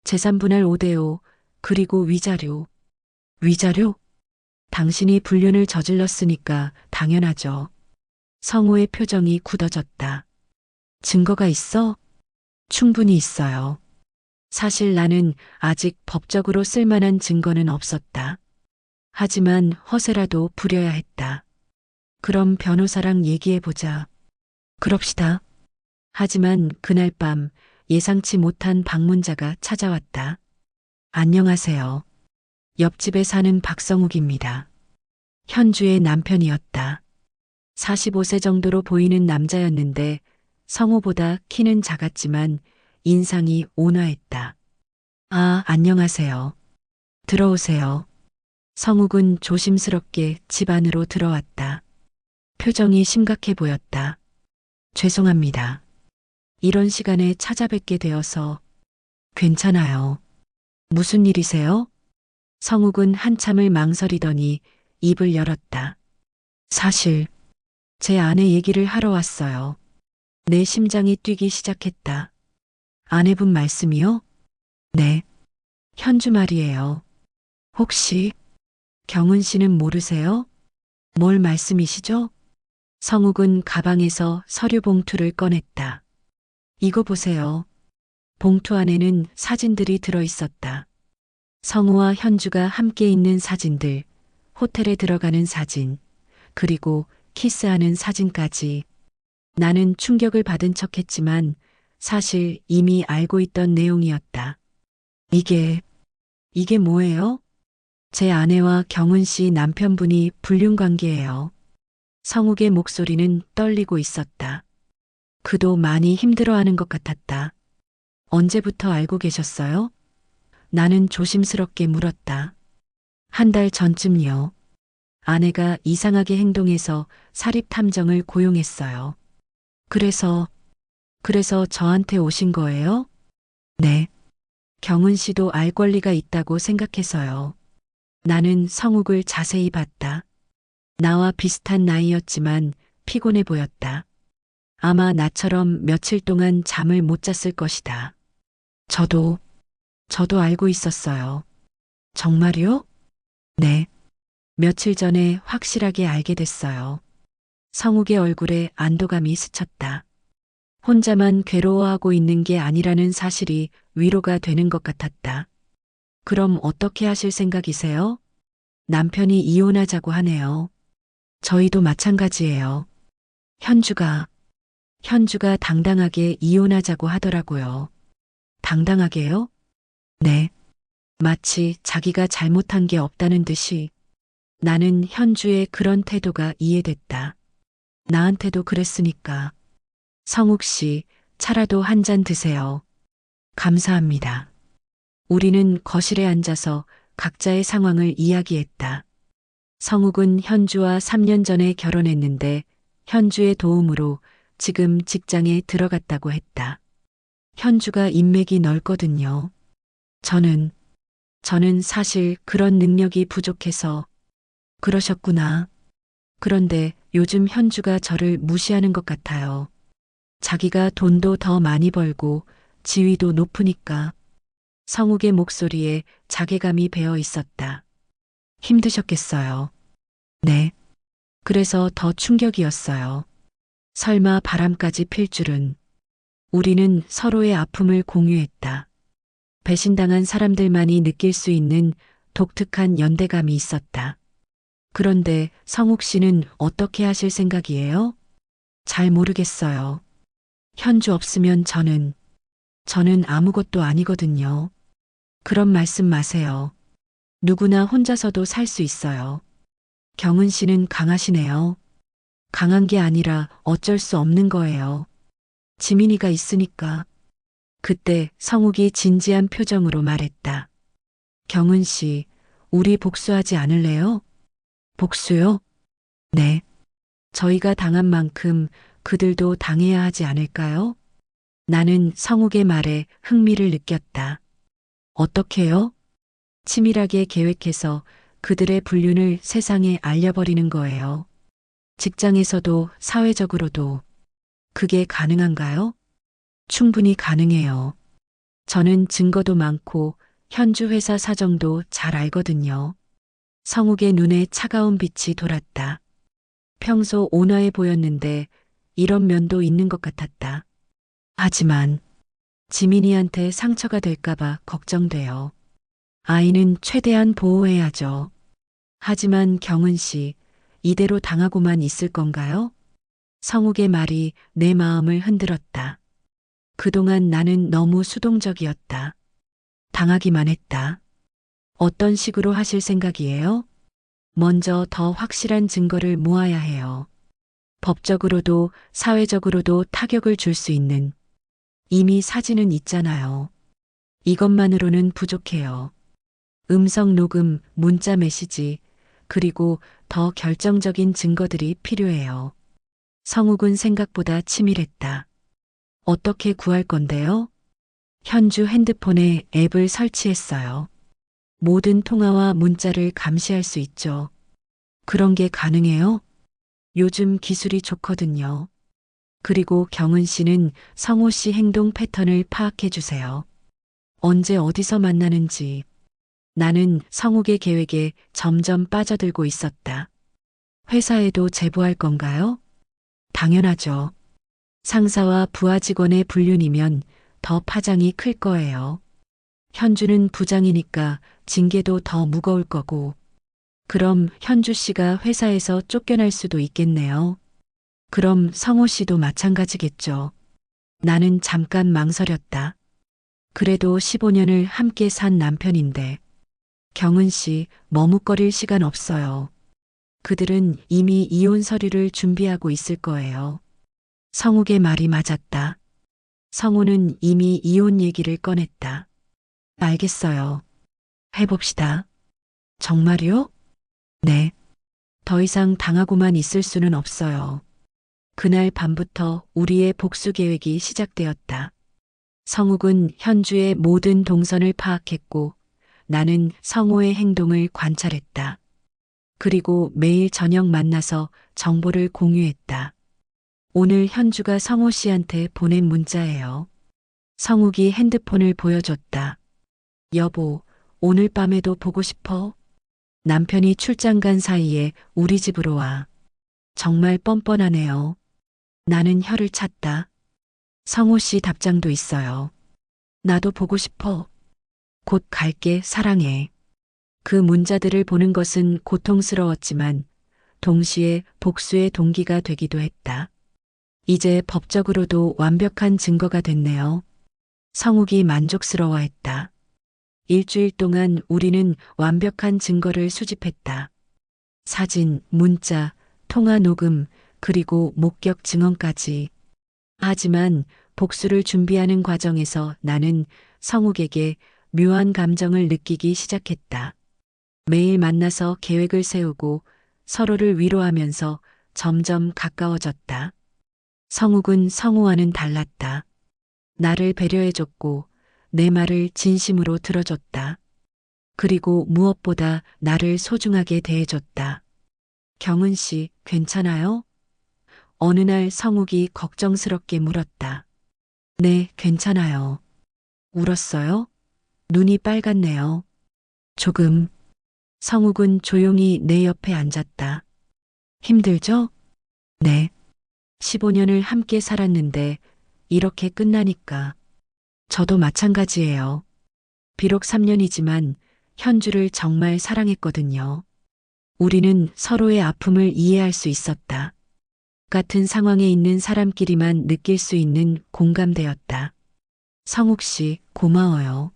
재산분할 5대5, 그리고 위자료. 위자료? 당신이 불륜을 저질렀으니까 당연하죠. 성우의 표정이 굳어졌다. 증거가 있어? 충분히 있어요. 사실 나는 아직 법적으로 쓸만한 증거는 없었다. 하지만 허세라도 부려야 했다. 그럼 변호사랑 얘기해보자. 그럽시다. 하지만 그날 밤 예상치 못한 방문자가 찾아왔다. 안녕하세요. 옆집에 사는 박성욱입니다. 현주의 남편이었다. 45세 정도로 보이는 남자였는데 성우보다 키는 작았지만 인상이 온화했다. 아, 안녕하세요. 들어오세요. 성욱은 조심스럽게 집 안으로 들어왔다. 표정이 심각해 보였다. 죄송합니다. 이런 시간에 찾아뵙게 되어서. 괜찮아요. 무슨 일이세요? 성욱은 한참을 망설이더니 입을 열었다. 사실 제 아내 얘기를 하러 왔어요. 내 심장이 뛰기 시작했다. 아내분 말씀이요? 네. 현주 말이에요. 혹시 경은 씨는 모르세요? 뭘 말씀이시죠? 성욱은 가방에서 서류 봉투를 꺼냈다. 이거 보세요. 봉투 안에는 사진들이 들어 있었다. 성우와 현주가 함께 있는 사진들, 호텔에 들어가는 사진, 그리고 키스하는 사진까지. 나는 충격을 받은 척했지만 사실 이미 알고 있던 내용이었다. 이게 뭐예요? 제 아내와 경은 씨 남편분이 불륜 관계예요. 성욱의 목소리는 떨리고 있었다. 그도 많이 힘들어하는 것 같았다. 언제부터 알고 계셨어요? 나는 조심스럽게 물었다. 한 달 전쯤요. 아내가 이상하게 행동해서 사립 탐정을 고용했어요. 그래서, 그래서 저한테 오신 거예요? 네. 경은 씨도 알 권리가 있다고 생각해서요. 나는 성욱을 자세히 봤다. 나와 비슷한 나이였지만 피곤해 보였다. 아마 나처럼 며칠 동안 잠을 못 잤을 것이다. 저도, 저도 알고 있었어요. 정말요? 네. 며칠 전에 확실하게 알게 됐어요. 성욱의 얼굴에 안도감이 스쳤다. 혼자만 괴로워하고 있는 게 아니라는 사실이 위로가 되는 것 같았다. 그럼 어떻게 하실 생각이세요? 남편이 이혼하자고 하네요. 저희도 마찬가지예요. 현주가, 현주가 당당하게 이혼하자고 하더라고요. 당당하게요? 네. 마치 자기가 잘못한 게 없다는 듯이. 나는 현주의 그런 태도가 이해됐다. 나한테도 그랬으니까. 성욱 씨, 차라도 한 잔 드세요. 감사합니다. 우리는 거실에 앉아서 각자의 상황을 이야기했다. 성욱은 현주와 3년 전에 결혼했는데 현주의 도움으로 지금 직장에 들어갔다고 했다. 현주가 인맥이 넓거든요. 저는 사실 그런 능력이 부족해서 그러셨구나. 그런데 요즘 현주가 저를 무시하는 것 같아요. 자기가 돈도 더 많이 벌고 지위도 높으니까. 성욱의 목소리에 자괴감이 배어 있었다. 힘드셨겠어요. 네. 그래서 더 충격이었어요. 설마 바람까지 필 줄은. 우리는 서로의 아픔을 공유했다. 배신당한 사람들만이 느낄 수 있는 독특한 연대감이 있었다. 그런데 성욱 씨는 어떻게 하실 생각이에요? 잘 모르겠어요. 현주 없으면 저는 아무것도 아니거든요. 그런 말씀 마세요. 누구나 혼자서도 살 수 있어요. 경은 씨는 강하시네요. 강한 게 아니라 어쩔 수 없는 거예요. 지민이가 있으니까. 그때 성욱이 진지한 표정으로 말했다. 경은 씨, 우리 복수하지 않을래요? 복수요? 네. 저희가 당한 만큼 그들도 당해야 하지 않을까요? 나는 성욱의 말에 흥미를 느꼈다. 어떻게요? 치밀하게 계획해서 그들의 불륜을 세상에 알려버리는 거예요. 직장에서도 사회적으로도. 그게 가능한가요? 충분히 가능해요. 저는 증거도 많고 현주 회사 사정도 잘 알거든요. 성욱의 눈에 차가운 빛이 돌았다. 평소 온화해 보였는데 이런 면도 있는 것 같았다. 하지만 지민이한테 상처가 될까봐 걱정돼요. 아이는 최대한 보호해야죠. 하지만 경은 씨, 이대로 당하고만 있을 건가요? 성욱의 말이 내 마음을 흔들었다. 그동안 나는 너무 수동적이었다. 당하기만 했다. 어떤 식으로 하실 생각이에요? 먼저 더 확실한 증거를 모아야 해요. 법적으로도 사회적으로도 타격을 줄 수 있는. 이미 사진은 있잖아요. 이것만으로는 부족해요. 음성 녹음, 문자 메시지, 그리고 더 결정적인 증거들이 필요해요. 성욱은 생각보다 치밀했다. 어떻게 구할 건데요? 현주 핸드폰에 앱을 설치했어요. 모든 통화와 문자를 감시할 수 있죠. 그런 게 가능해요? 요즘 기술이 좋거든요. 그리고 경은 씨는 성호 씨 행동 패턴을 파악해 주세요. 언제 어디서 만나는지. 나는 성욱의 계획에 점점 빠져들고 있었다. 회사에도 제보할 건가요? 당연하죠. 상사와 부하 직원의 불륜이면 더 파장이 클 거예요. 현주는 부장이니까 징계도 더 무거울 거고. 그럼 현주 씨가 회사에서 쫓겨날 수도 있겠네요. 그럼 성호 씨도 마찬가지겠죠. 나는 잠깐 망설였다. 그래도 15년을 함께 산 남편인데. 경은 씨, 머뭇거릴 시간 없어요. 그들은 이미 이혼 서류를 준비하고 있을 거예요. 성욱의 말이 맞았다. 성우는 이미 이혼 얘기를 꺼냈다. 알겠어요. 해봅시다. 정말요? 네. 더 이상 당하고만 있을 수는 없어요. 그날 밤부터 우리의 복수 계획이 시작되었다. 성욱은 현주의 모든 동선을 파악했고 나는 성호의 행동을 관찰했다. 그리고 매일 저녁 만나서 정보를 공유했다. 오늘 현주가 성호 씨한테 보낸 문자예요. 성욱이 핸드폰을 보여줬다. 여보, 오늘 밤에도 보고 싶어? 남편이 출장 간 사이에 우리 집으로 와. 정말 뻔뻔하네요. 나는 혀를 찼다. 성호 씨 답장도 있어요. 나도 보고 싶어. 곧 갈게, 사랑해. 그 문자들을 보는 것은 고통스러웠지만 동시에 복수의 동기가 되기도 했다. 이제 법적으로도 완벽한 증거가 됐네요. 성욱이 만족스러워했다. 일주일 동안 우리는 완벽한 증거를 수집했다. 사진, 문자, 통화 녹음, 그리고 목격 증언까지. 하지만 복수를 준비하는 과정에서 나는 성욱에게 묘한 감정을 느끼기 시작했다. 매일 만나서 계획을 세우고 서로를 위로하면서 점점 가까워졌다. 성욱은 성우와는 달랐다. 나를 배려해줬고 내 말을 진심으로 들어줬다. 그리고 무엇보다 나를 소중하게 대해줬다. 경은 씨, 괜찮아요? 어느 날 성욱이 걱정스럽게 물었다. 네, 괜찮아요. 울었어요? 눈이 빨갛네요. 조금. 성욱은 조용히 내 옆에 앉았다. 힘들죠? 네. 15년을 함께 살았는데 이렇게 끝나니까. 저도 마찬가지예요. 비록 3년이지만 현주를 정말 사랑했거든요. 우리는 서로의 아픔을 이해할 수 있었다. 같은 상황에 있는 사람끼리만 느낄 수 있는 공감대였다. 성욱 씨, 고마워요.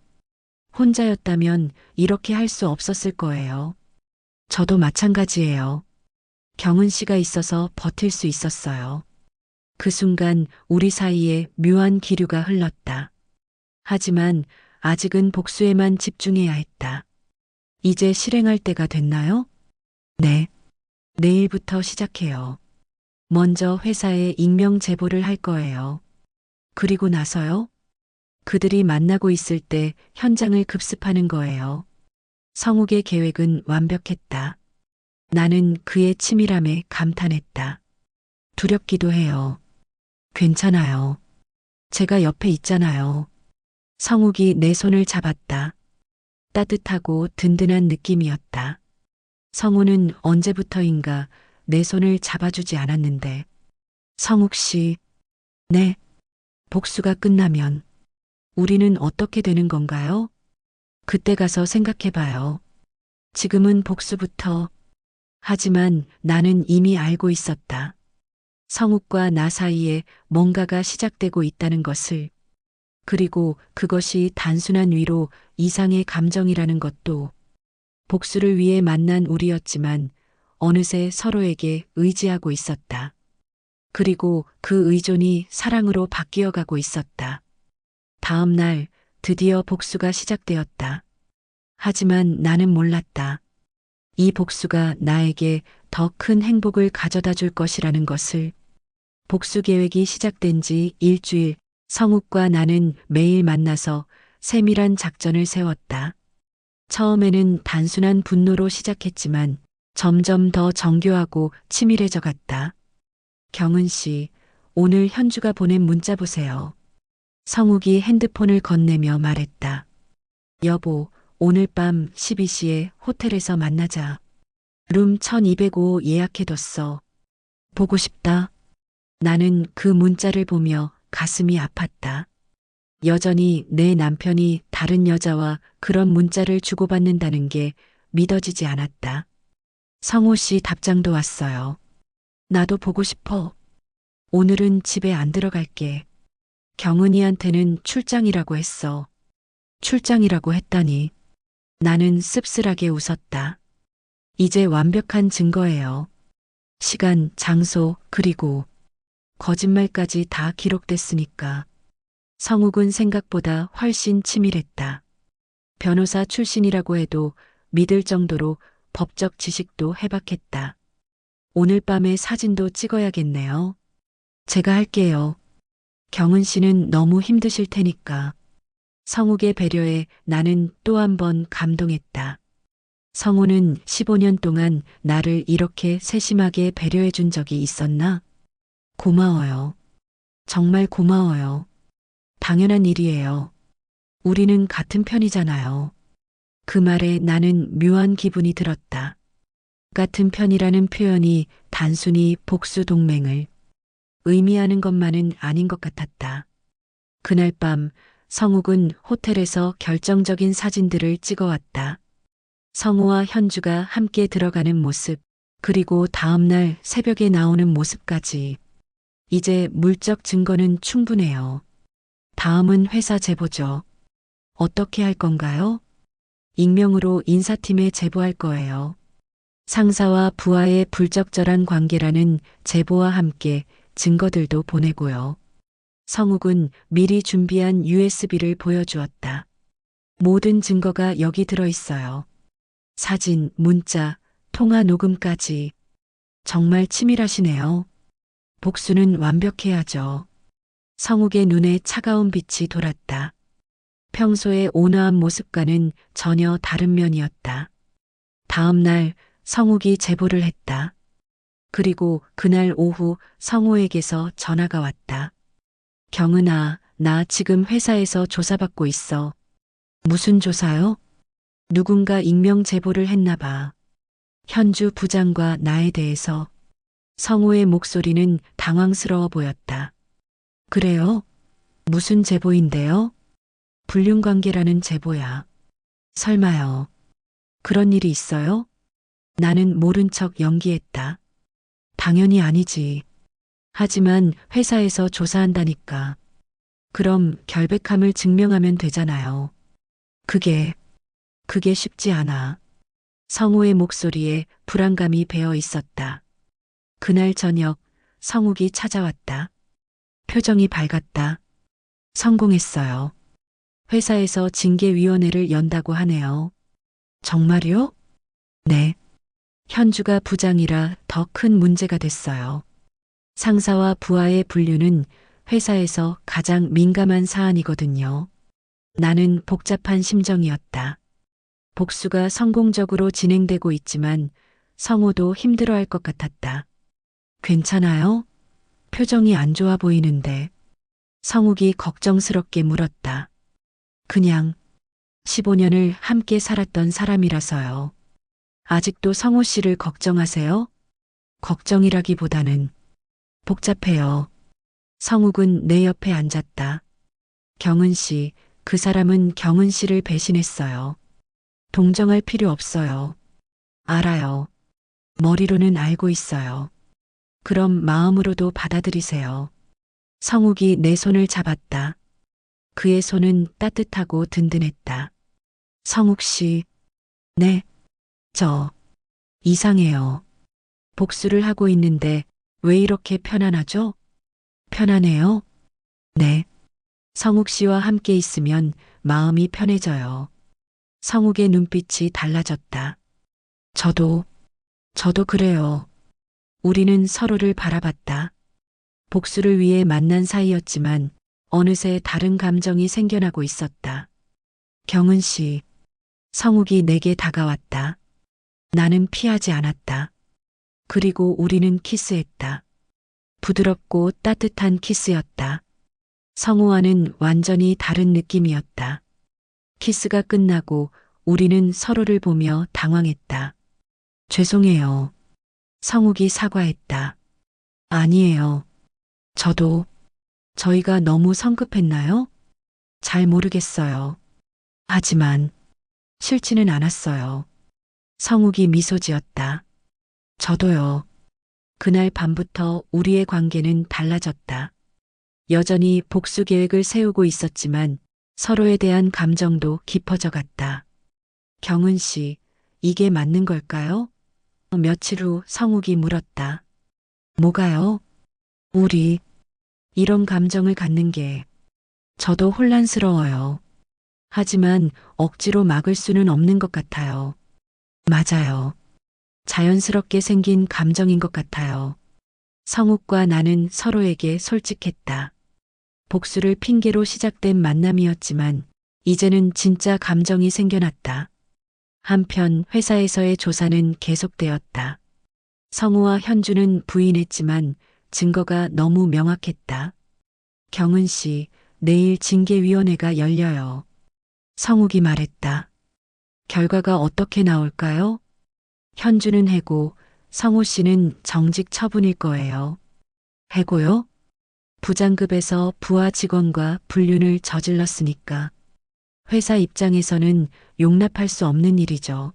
혼자였다면 이렇게 할 수 없었을 거예요. 저도 마찬가지예요. 경은 씨가 있어서 버틸 수 있었어요. 그 순간 우리 사이에 묘한 기류가 흘렀다. 하지만 아직은 복수에만 집중해야 했다. 이제 실행할 때가 됐나요? 네. 내일부터 시작해요. 먼저 회사에 익명 제보를 할 거예요. 그리고 나서요? 그들이 만나고 있을 때 현장을 급습하는 거예요. 성욱의 계획은 완벽했다. 나는 그의 치밀함에 감탄했다. 두렵기도 해요. 괜찮아요. 제가 옆에 있잖아요. 성욱이 내 손을 잡았다. 따뜻하고 든든한 느낌이었다. 성우는 언제부터인가 내 손을 잡아주지 않았는데. 성욱 씨, 네. 복수가 끝나면 우리는 어떻게 되는 건가요? 그때 가서 생각해봐요. 지금은 복수부터. 하지만 나는 이미 알고 있었다. 성욱과 나 사이에 뭔가가 시작되고 있다는 것을. 그리고 그것이 단순한 위로 이상의 감정이라는 것도. 복수를 위해 만난 우리였지만 어느새 서로에게 의지하고 있었다. 그리고 그 의존이 사랑으로 바뀌어 가고 있었다. 다음 날 드디어 복수가 시작되었다. 하지만 나는 몰랐다. 이 복수가 나에게 더 큰 행복을 가져다 줄 것이라는 것을. 복수 계획이 시작된 지 일주일, 성욱과 나는 매일 만나서 세밀한 작전을 세웠다. 처음에는 단순한 분노로 시작했지만 점점 더 정교하고 치밀해져 갔다. 경은 씨, 오늘 현주가 보낸 문자 보세요. 성욱이 핸드폰을 건네며 말했다. 여보, 오늘 밤 12시에 호텔에서 만나자. 룸 1205 예약해뒀어. 보고 싶다. 나는 그 문자를 보며 가슴이 아팠다. 여전히 내 남편이 다른 여자와 그런 문자를 주고받는다는 게 믿어지지 않았다. 성호 씨 답장도 왔어요. 나도 보고 싶어. 오늘은 집에 안 들어갈게. 경은이한테는 출장이라고 했어. 출장이라고 했다니. 나는 씁쓸하게 웃었다. 이제 완벽한 증거예요. 시간, 장소, 그리고 거짓말까지 다 기록됐으니까. 성욱은 생각보다 훨씬 치밀했다. 변호사 출신이라고 해도 믿을 정도로 법적 지식도 해박했다. 오늘 밤에 사진도 찍어야겠네요. 제가 할게요. 경은 씨는 너무 힘드실 테니까. 성욱의 배려에 나는 또 한 번 감동했다. 성우는 15년 동안 나를 이렇게 세심하게 배려해 준 적이 있었나? 고마워요. 정말 고마워요. 당연한 일이에요. 우리는 같은 편이잖아요. 그 말에 나는 묘한 기분이 들었다. 같은 편이라는 표현이 단순히 복수 동맹을 의미하는 것만은 아닌 것 같았다. 그날 밤 성욱은 호텔에서 결정적인 사진들을 찍어왔다. 성우와 현주가 함께 들어가는 모습, 그리고 다음날 새벽에 나오는 모습까지. 이제 물적 증거는 충분해요. 다음은 회사 제보죠. 어떻게 할 건가요? 익명으로 인사팀에 제보할 거예요. 상사와 부하의 불적절한 관계라는 제보와 함께 증거들도 보내고요. 성욱은 미리 준비한 USB를 보여주었다. 모든 증거가 여기 들어 있어요. 사진, 문자, 통화 녹음까지. 정말 치밀하시네요. 복수는 완벽해야죠. 성욱의 눈에 차가운 빛이 돌았다. 평소의 온화한 모습과는 전혀 다른 면이었다. 다음 날 성욱이 제보를 했다. 그리고 그날 오후 성우에게서 전화가 왔다. 경은아, 나 지금 회사에서 조사받고 있어. 무슨 조사요? 누군가 익명 제보를 했나 봐. 현주 부장과 나에 대해서. 성우의 목소리는 당황스러워 보였다. 그래요? 무슨 제보인데요? 불륜관계라는 제보야. 설마요. 그런 일이 있어요? 나는 모른 척 연기했다. 당연히 아니지. 하지만 회사에서 조사한다니까. 그럼 결백함을 증명하면 되잖아요. 그게 쉽지 않아. 성우의 목소리에 불안감이 배어 있었다. 그날 저녁 성욱이 찾아왔다. 표정이 밝았다. 성공했어요. 회사에서 징계위원회를 연다고 하네요. 정말요? 네. 현주가 부장이라 더 큰 문제가 됐어요. 상사와 부하의 분류는 회사에서 가장 민감한 사안이거든요. 나는 복잡한 심정이었다. 복수가 성공적으로 진행되고 있지만 성우도 힘들어할 것 같았다. 괜찮아요? 표정이 안 좋아 보이는데. 성욱이 걱정스럽게 물었다. 그냥 15년을 함께 살았던 사람이라서요. 아직도 성우 씨를 걱정하세요? 걱정이라기보다는 복잡해요. 성욱은 내 옆에 앉았다. 경은 씨, 그 사람은 경은 씨를 배신했어요. 동정할 필요 없어요. 알아요. 머리로는 알고 있어요. 그럼 마음으로도 받아들이세요. 성욱이 내 손을 잡았다. 그의 손은 따뜻하고 든든했다. 성욱 씨, 네, 저 이상해요. 복수를 하고 있는데 왜 이렇게 편안하죠? 편안해요? 네. 성욱 씨와 함께 있으면 마음이 편해져요. 성욱의 눈빛이 달라졌다. 저도 그래요. 우리는 서로를 바라봤다. 복수를 위해 만난 사이였지만 어느새 다른 감정이 생겨나고 있었다. 경은 씨, 성욱이 내게 다가왔다. 나는 피하지 않았다. 그리고 우리는 키스했다. 부드럽고 따뜻한 키스였다. 성우와는 완전히 다른 느낌이었다. 키스가 끝나고 우리는 서로를 보며 당황했다. 죄송해요. 성욱이 사과했다. 아니에요. 저희가 너무 성급했나요? 잘 모르겠어요. 하지만 싫지는 않았어요. 성욱이 미소 지었다. 저도요. 그날 밤부터 우리의 관계는 달라졌다. 여전히 복수 계획을 세우고 있었지만 서로에 대한 감정도 깊어져 갔다. 경은 씨, 이게 맞는 걸까요? 며칠 후 성욱이 물었다. 뭐가요? 우리, 이런 감정을 갖는 게 저도 혼란스러워요. 하지만 억지로 막을 수는 없는 것 같아요. 맞아요. 자연스럽게 생긴 감정인 것 같아요. 성욱과 나는 서로에게 솔직했다. 복수를 핑계로 시작된 만남이었지만 이제는 진짜 감정이 생겨났다. 한편 회사에서의 조사는 계속되었다. 성우와 현주는 부인했지만 증거가 너무 명확했다. 경은 씨, 내일 징계위원회가 열려요. 성욱이 말했다. 결과가 어떻게 나올까요? 현주는 해고, 성우 씨는 정직 처분일 거예요. 해고요? 부장급에서 부하 직원과 불륜을 저질렀으니까. 회사 입장에서는 용납할 수 없는 일이죠.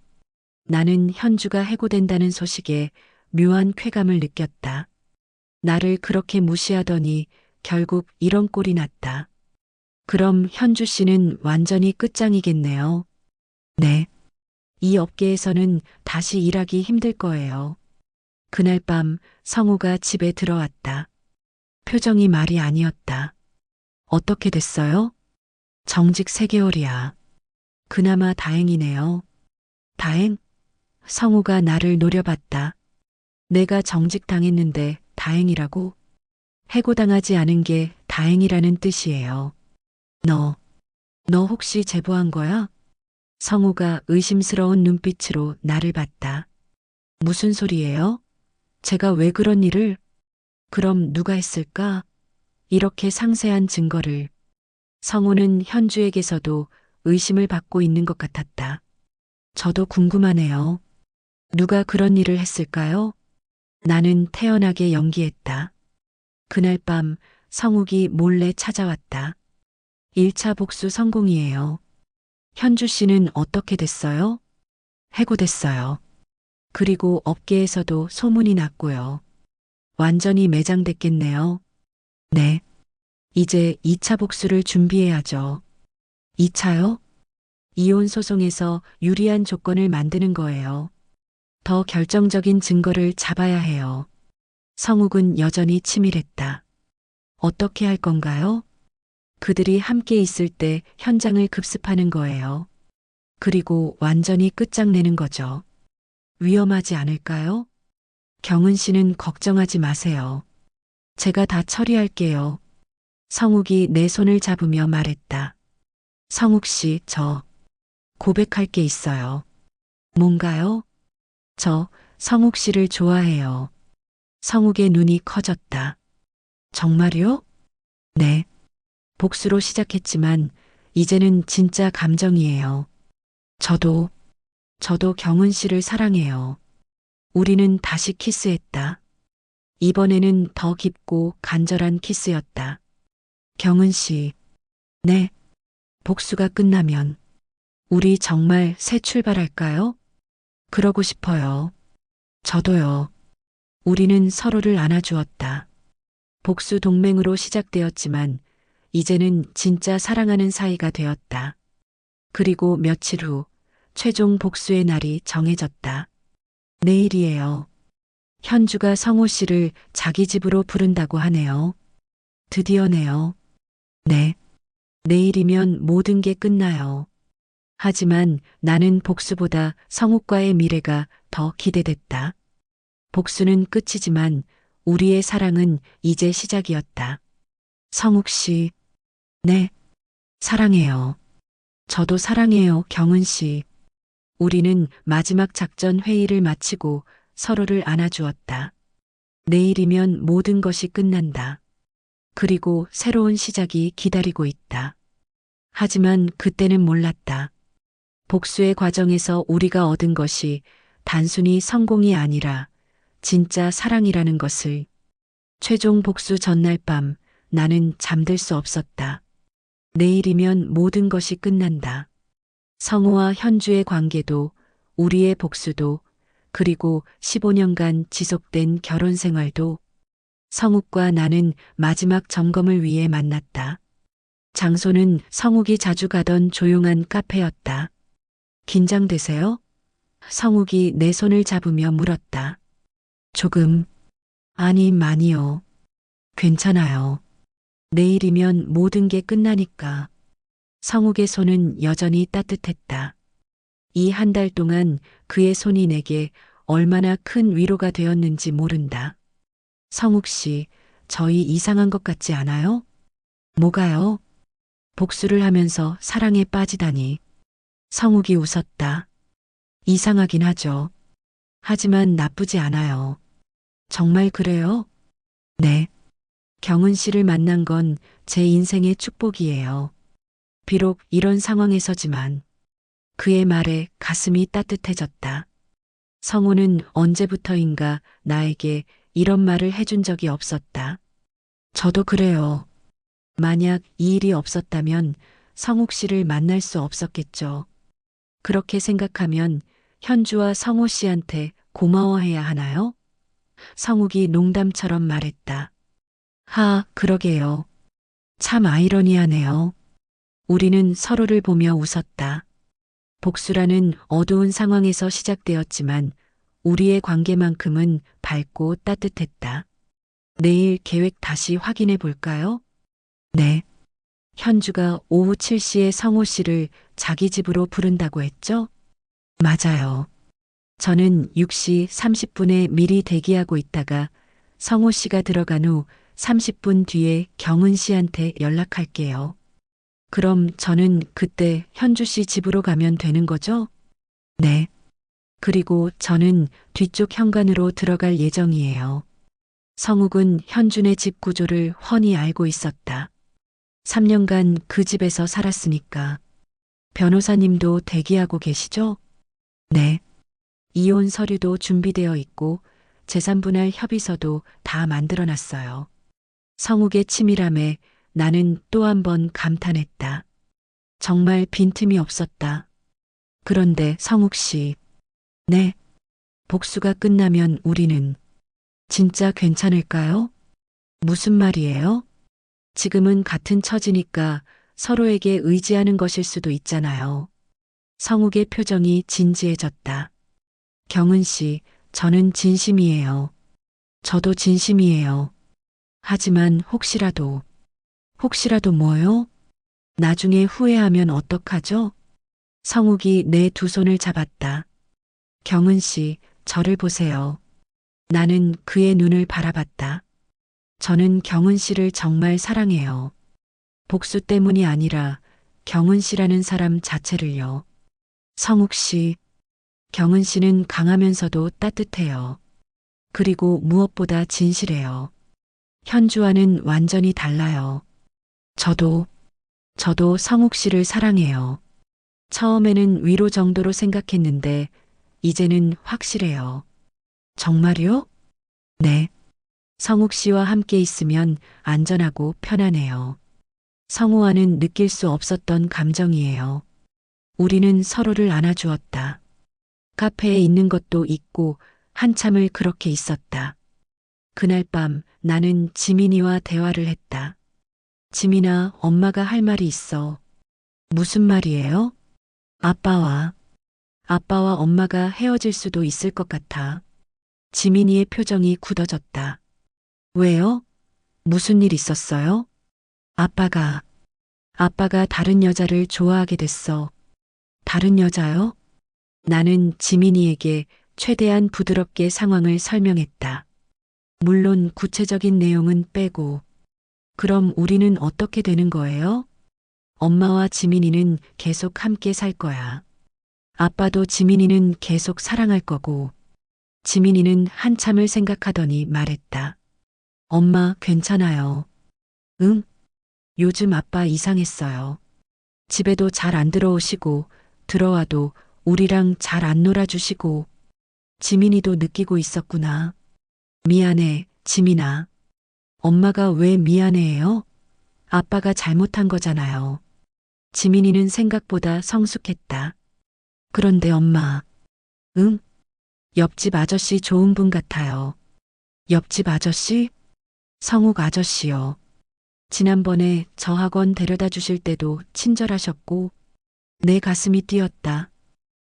나는 현주가 해고된다는 소식에 묘한 쾌감을 느꼈다. 나를 그렇게 무시하더니 결국 이런 꼴이 났다. 그럼 현주 씨는 완전히 끝장이겠네요. 네. 이 업계에서는 다시 일하기 힘들 거예요. 그날 밤 성우가 집에 들어왔다. 표정이 말이 아니었다. 어떻게 됐어요? 정직 3개월이야. 그나마 다행이네요. 다행? 성우가 나를 노려봤다. 내가 정직 당했는데 다행이라고? 해고당하지 않은 게 다행이라는 뜻이에요. 너, 너 혹시 제보한 거야? 성우가 의심스러운 눈빛으로 나를 봤다. 무슨 소리예요? 제가 왜 그런 일을? 그럼 누가 했을까? 이렇게 상세한 증거를. 성우는 현주에게서도 의심을 받고 있는 것 같았다. 저도 궁금하네요. 누가 그런 일을 했을까요? 나는 태연하게 연기했다. 그날 밤 성욱이 몰래 찾아왔다. 1차 복수 성공이에요. 현주 씨는 어떻게 됐어요? 해고됐어요. 그리고 업계에서도 소문이 났고요. 완전히 매장됐겠네요. 네. 이제 2차 복수를 준비해야죠. 2차요? 이혼 소송에서 유리한 조건을 만드는 거예요. 더 결정적인 증거를 잡아야 해요. 성욱은 여전히 치밀했다. 어떻게 할 건가요? 그들이 함께 있을 때 현장을 급습하는 거예요. 그리고 완전히 끝장내는 거죠. 위험하지 않을까요? 경은 씨는 걱정하지 마세요. 제가 다 처리할게요. 성욱이 내 손을 잡으며 말했다. 성욱 씨, 저 고백할 게 있어요. 뭔가요? 저 성욱 씨를 좋아해요. 성욱의 눈이 커졌다. 정말요? 네. 복수로 시작했지만 이제는 진짜 감정이에요. 저도, 저도 경은 씨를 사랑해요. 우리는 다시 키스했다. 이번에는 더 깊고 간절한 키스였다. 경은 씨, 네. 복수가 끝나면 우리 정말 새 출발할까요? 그러고 싶어요. 저도요. 우리는 서로를 안아주었다. 복수 동맹으로 시작되었지만 이제는 진짜 사랑하는 사이가 되었다. 그리고 며칠 후 최종 복수의 날이 정해졌다. 내일이에요. 현주가 성호 씨를 자기 집으로 부른다고 하네요. 드디어네요. 네. 내일이면 모든 게 끝나요. 하지만 나는 복수보다 성욱과의 미래가 더 기대됐다. 복수는 끝이지만 우리의 사랑은 이제 시작이었다. 성욱 씨, 네, 사랑해요. 저도 사랑해요, 경은 씨. 우리는 마지막 작전 회의를 마치고 서로를 안아주었다. 내일이면 모든 것이 끝난다. 그리고 새로운 시작이 기다리고 있다. 하지만 그때는 몰랐다. 복수의 과정에서 우리가 얻은 것이 단순히 성공이 아니라 진짜 사랑이라는 것을. 최종 복수 전날 밤 나는 잠들 수 없었다. 내일이면 모든 것이 끝난다. 성우와 현주의 관계도 우리의 복수도 그리고 15년간 지속된 결혼 생활도. 성욱과 나는 마지막 점검을 위해 만났다. 장소는 성욱이 자주 가던 조용한 카페였다. 긴장되세요? 성욱이 내 손을 잡으며 물었다. 조금, 아니, 많이요. 괜찮아요. 내일이면 모든 게 끝나니까. 성욱의 손은 여전히 따뜻했다. 이 한 달 동안 그의 손이 내게 얼마나 큰 위로가 되었는지 모른다. 성욱 씨, 저희 이상한 것 같지 않아요? 뭐가요? 복수를 하면서 사랑에 빠지다니. 성욱이 웃었다. 이상하긴 하죠. 하지만 나쁘지 않아요. 정말 그래요? 네. 경은 씨를 만난 건 제 인생의 축복이에요. 비록 이런 상황에서지만 그의 말에 가슴이 따뜻해졌다. 성우는 언제부터인가 나에게 이런 말을 해준 적이 없었다. 저도 그래요. 만약 이 일이 없었다면 성욱 씨를 만날 수 없었겠죠. 그렇게 생각하면 현주와 성호 씨한테 고마워해야 하나요? 성욱이 농담처럼 말했다. 그러게요. 참 아이러니하네요. 우리는 서로를 보며 웃었다. 복수라는 어두운 상황에서 시작되었지만 우리의 관계만큼은 밝고 따뜻했다. 내일 계획 다시 확인해 볼까요? 네. 현주가 오후 7시에 성호 씨를 자기 집으로 부른다고 했죠? 맞아요. 저는 6시 30분에 미리 대기하고 있다가 성호 씨가 들어간 후 30분 뒤에 경은 씨한테 연락할게요. 그럼 저는 그때 현주 씨 집으로 가면 되는 거죠? 네. 그리고 저는 뒤쪽 현관으로 들어갈 예정이에요. 성욱은 현준의 집 구조를 훤히 알고 있었다. 3년간 그 집에서 살았으니까. 변호사님도 대기하고 계시죠? 네. 이혼 서류도 준비되어 있고 재산분할 협의서도 다 만들어 놨어요. 성욱의 치밀함에 나는 또 한 번 감탄했다. 정말 빈틈이 없었다. 그런데 성욱 씨. 네. 복수가 끝나면 우리는 진짜 괜찮을까요? 무슨 말이에요? 지금은 같은 처지니까 서로에게 의지하는 것일 수도 있잖아요. 성욱의 표정이 진지해졌다. 경은 씨, 저는 진심이에요. 저도 진심이에요. 하지만 혹시라도 뭐요? 나중에 후회하면 어떡하죠? 성욱이 내 두 손을 잡았다. 경은 씨, 저를 보세요. 나는 그의 눈을 바라봤다. 저는 경은 씨를 정말 사랑해요. 복수 때문이 아니라 경은 씨라는 사람 자체를요. 성욱 씨, 경은 씨는 강하면서도 따뜻해요. 그리고 무엇보다 진실해요. 현주와는 완전히 달라요. 저도 성욱 씨를 사랑해요. 처음에는 위로 정도로 생각했는데 이제는 확실해요. 정말요? 네. 성욱 씨와 함께 있으면 안전하고 편안해요. 성우와는 느낄 수 없었던 감정이에요. 우리는 서로를 안아주었다. 카페에 있는 것도 잊고 한참을 그렇게 있었다. 그날 밤 나는 지민이와 대화를 했다. 지민아, 엄마가 할 말이 있어. 무슨 말이에요? 아빠와 엄마가 헤어질 수도 있을 것 같아. 지민이의 표정이 굳어졌다. 왜요? 무슨 일 있었어요? 아빠가 다른 여자를 좋아하게 됐어. 다른 여자요? 나는 지민이에게 최대한 부드럽게 상황을 설명했다. 물론 구체적인 내용은 빼고. 그럼 우리는 어떻게 되는 거예요? 엄마와 지민이는 계속 함께 살 거야. 아빠도 지민이는 계속 사랑할 거고. 지민이는 한참을 생각하더니 말했다. 엄마, 괜찮아요. 응? 요즘 아빠 이상했어요. 집에도 잘 안 들어오시고, 들어와도 우리랑 잘 안 놀아주시고, 지민이도 느끼고 있었구나. 미안해, 지민아. 엄마가 왜 미안해해요? 아빠가 잘못한 거잖아요. 지민이는 생각보다 성숙했다. 그런데 엄마. 응? 옆집 아저씨 좋은 분 같아요. 옆집 아저씨? 성욱 아저씨요. 지난번에 저 학원 데려다 주실 때도 친절하셨고, 내 가슴이 뛰었다.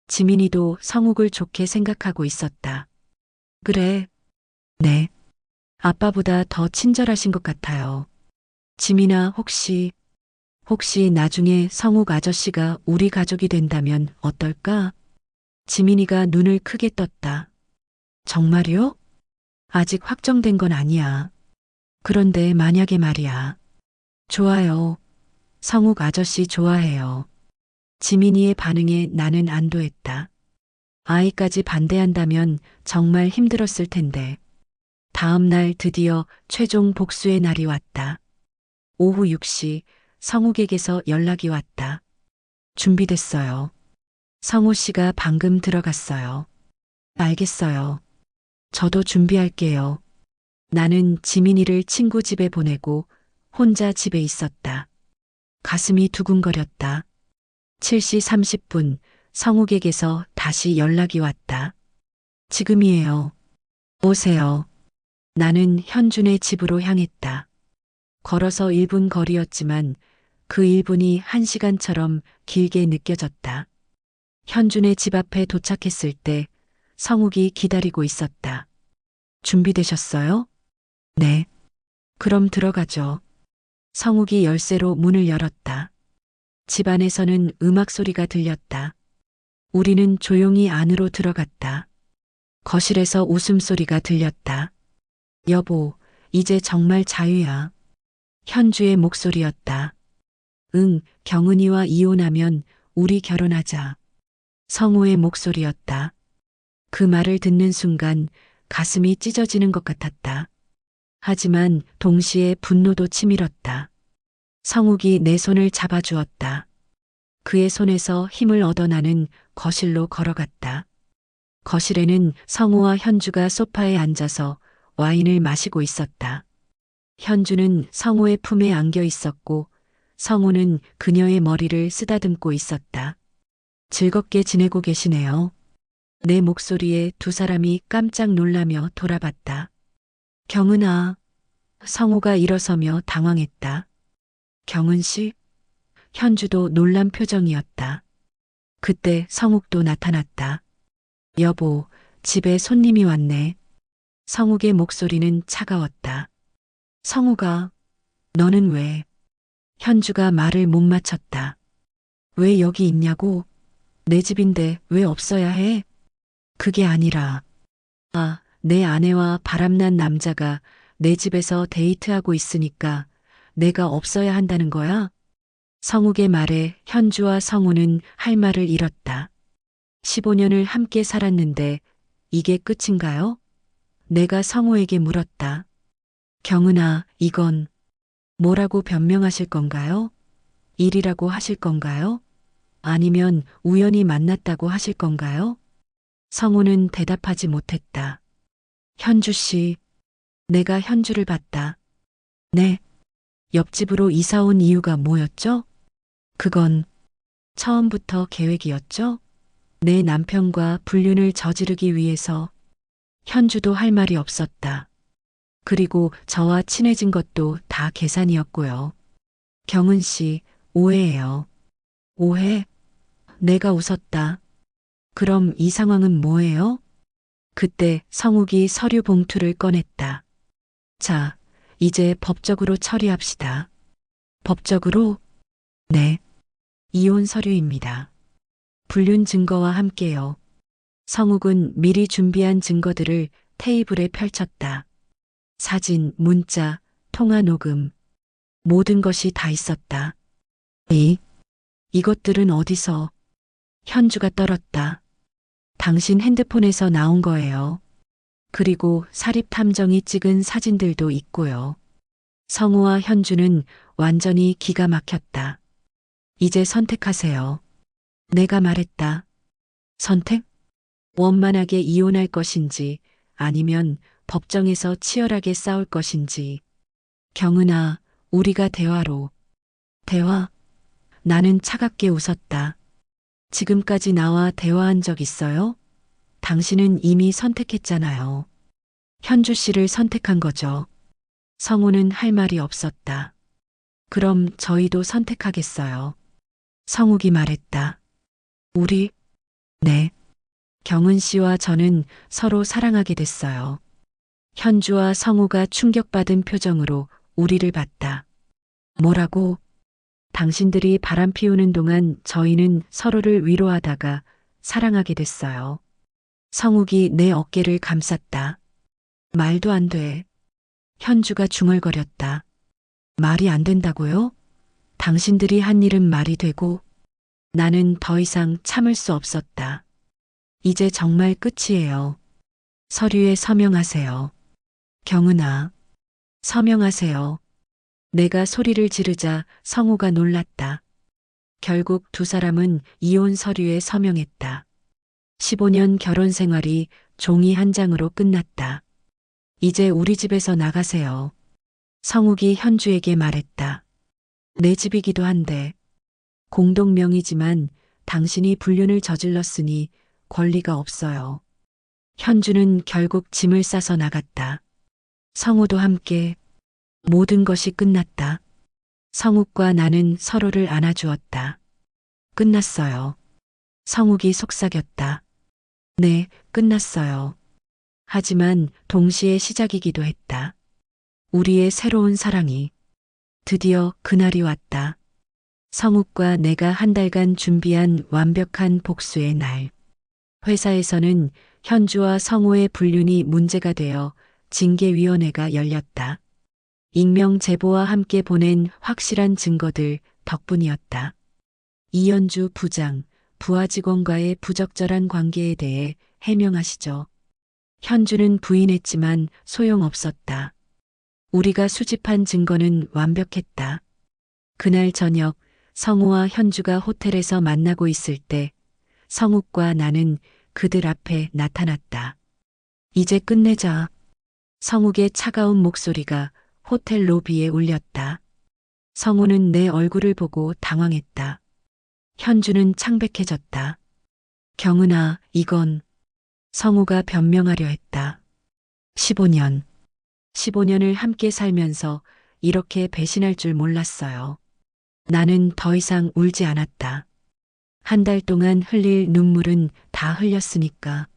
지민이도 성욱을 좋게 생각하고 있었다. 그래, 네. 아빠보다 더 친절하신 것 같아요. 지민아, 혹시 나중에 성욱 아저씨가 우리 가족이 된다면 어떨까? 지민이가 눈을 크게 떴다. 정말요? 아직 확정된 건 아니야. 그런데 만약에 말이야. 좋아요. 성욱 아저씨 좋아해요. 지민이의 반응에 나는 안도했다. 아이까지 반대한다면 정말 힘들었을 텐데. 다음 날 드디어 최종 복수의 날이 왔다. 오후 6시 성욱에게서 연락이 왔다. 준비됐어요. 성우 씨가 방금 들어갔어요. 알겠어요. 저도 준비할게요. 나는 지민이를 친구 집에 보내고 혼자 집에 있었다. 가슴이 두근거렸다. 7시 30분 성욱에게서 다시 연락이 왔다. 지금이에요. 오세요. 나는 현준의 집으로 향했다. 걸어서 1분 거리였지만 그 1분이 1시간처럼 길게 느껴졌다. 현준의 집 앞에 도착했을 때 성욱이 기다리고 있었다. 준비되셨어요? 네. 그럼 들어가죠. 성욱이 열쇠로 문을 열었다. 집 안에서는 음악 소리가 들렸다. 우리는 조용히 안으로 들어갔다. 거실에서 웃음소리가 들렸다. 여보, 이제 정말 자유야. 현주의 목소리였다. 응, 경은이와 이혼하면 우리 결혼하자. 성우의 목소리였다. 그 말을 듣는 순간 가슴이 찢어지는 것 같았다. 하지만 동시에 분노도 치밀었다. 성욱이 내 손을 잡아주었다. 그의 손에서 힘을 얻어 나는 거실로 걸어갔다. 거실에는 성우와 현주가 소파에 앉아서 와인을 마시고 있었다. 현주는 성우의 품에 안겨 있었고 성우는 그녀의 머리를 쓰다듬고 있었다. 즐겁게 지내고 계시네요. 내 목소리에 두 사람이 깜짝 놀라며 돌아봤다. 경은아. 성우가 일어서며 당황했다. 경은 씨? 현주도 놀란 표정이었다. 그때 성욱도 나타났다. 여보, 집에 손님이 왔네. 성욱의 목소리는 차가웠다. 성우가, 너는 왜? 현주가 말을 못 맞췄다. 왜 여기 있냐고? 내 집인데 왜 없어야 해? 그게 아니라, 내 아내와 바람난 남자가 내 집에서 데이트하고 있으니까 내가 없어야 한다는 거야? 성욱의 말에 현주와 성우는 할 말을 잃었다. 15년을 함께 살았는데 이게 끝인가요? 내가 성우에게 물었다. 경은아, 이건 뭐라고 변명하실 건가요? 일이라고 하실 건가요? 아니면 우연히 만났다고 하실 건가요? 성우는 대답하지 못했다. 현주 씨, 내가 현주를 봤다. 네. 옆집으로 이사 온 이유가 뭐였죠? 그건 처음부터 계획이었죠? 내 남편과 불륜을 저지르기 위해서. 현주도 할 말이 없었다. 그리고 저와 친해진 것도 다 계산이었고요. 경은 씨, 오해예요. 오해? 내가 웃었다. 그럼 이 상황은 뭐예요? 그때 성욱이 서류 봉투를 꺼냈다. 자, 이제 법적으로 처리합시다. 법적으로? 네. 이혼 서류입니다. 불륜 증거와 함께요. 성욱은 미리 준비한 증거들을 테이블에 펼쳤다. 사진, 문자, 통화 녹음. 모든 것이 다 있었다. 이것들은 어디서? 현주가 떨었다. 당신 핸드폰에서 나온 거예요. 그리고 사립 탐정이 찍은 사진들도 있고요. 성우와 현주는 완전히 기가 막혔다. 이제 선택하세요. 내가 말했다. 선택? 원만하게 이혼할 것인지 아니면 법정에서 치열하게 싸울 것인지. 경은아, 우리가 대화로. 대화? 나는 차갑게 웃었다. 지금까지 나와 대화한 적 있어요? 당신은 이미 선택했잖아요. 현주 씨를 선택한 거죠. 성우는 할 말이 없었다. 그럼 저희도 선택하겠어요. 성욱이 말했다. 우리? 네. 경은 씨와 저는 서로 사랑하게 됐어요. 현주와 성우가 충격받은 표정으로 우리를 봤다. 뭐라고? 당신들이 바람 피우는 동안 저희는 서로를 위로하다가 사랑하게 됐어요. 성욱이 내 어깨를 감쌌다. 말도 안 돼. 현주가 중얼거렸다. 말이 안 된다고요? 당신들이 한 일은 말이 되고 나는 더 이상 참을 수 없었다. 이제 정말 끝이에요. 서류에 서명하세요. 경은아, 서명하세요. 내가 소리를 지르자 성우가 놀랐다. 결국 두 사람은 이혼 서류에 서명했다. 15년 결혼 생활이 종이 한 장으로 끝났다. 이제 우리 집에서 나가세요. 성욱이 현주에게 말했다. 내 집이기도 한데 공동명의지만 당신이 불륜을 저질렀으니 권리가 없어요. 현주는 결국 짐을 싸서 나갔다. 성우도 함께. 모든 것이 끝났다. 성욱과 나는 서로를 안아주었다. 끝났어요. 성욱이 속삭였다. 네, 끝났어요. 하지만 동시에 시작이기도 했다. 우리의 새로운 사랑이. 드디어 그날이 왔다. 성욱과 내가 한 달간 준비한 완벽한 복수의 날. 회사에서는 현주와 성우의 불륜이 문제가 되어 징계위원회가 열렸다. 익명 제보와 함께 보낸 확실한 증거들 덕분이었다. 이현주 부장, 부하 직원과의 부적절한 관계에 대해 해명하시죠. 현주는 부인했지만 소용없었다. 우리가 수집한 증거는 완벽했다. 그날 저녁 성우와 현주가 호텔에서 만나고 있을 때 성욱과 나는 그들 앞에 나타났다. 이제 끝내자. 성욱의 차가운 목소리가 호텔 로비에 울렸다. 성우는 내 얼굴을 보고 당황했다. 현주는 창백해졌다. 경은아, 이건. 성우가 변명하려 했다. 15년. 15년을 함께 살면서 이렇게 배신할 줄 몰랐어요. 나는 더 이상 울지 않았다. 한 달 동안 흘릴 눈물은 다 흘렸으니까.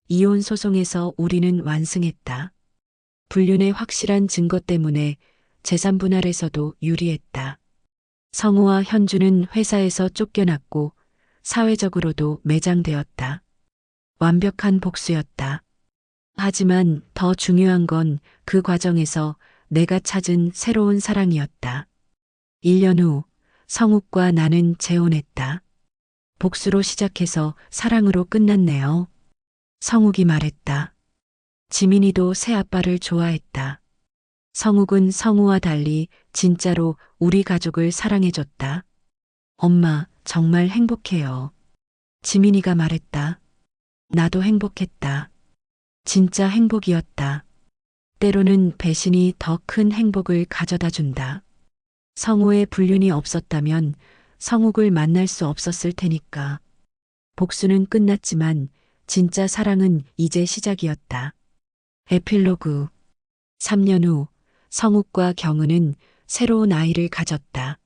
이혼 소송에서 우리는 완승했다. 불륜의 확실한 증거 때문에 재산 분할에서도 유리했다. 성우와 현주는 회사에서 쫓겨났고 사회적으로도 매장되었다. 완벽한 복수였다. 하지만 더 중요한 건 그 과정에서 내가 찾은 새로운 사랑이었다. 1년 후 성욱과 나는 재혼했다. 복수로 시작해서 사랑으로 끝났네요. 성욱이 말했다. 지민이도 새아빠를 좋아했다. 성욱은 성우와 달리 진짜로 우리 가족을 사랑해줬다. 엄마, 정말 행복해요. 지민이가 말했다. 나도 행복했다. 진짜 행복이었다. 때로는 배신이 더 큰 행복을 가져다 준다. 성우의 불륜이 없었다면 성욱을 만날 수 없었을 테니까. 복수는 끝났지만 진짜 사랑은 이제 시작이었다. 에필로그. 3년 후 성욱과 경은은 새로운 아이를 가졌다.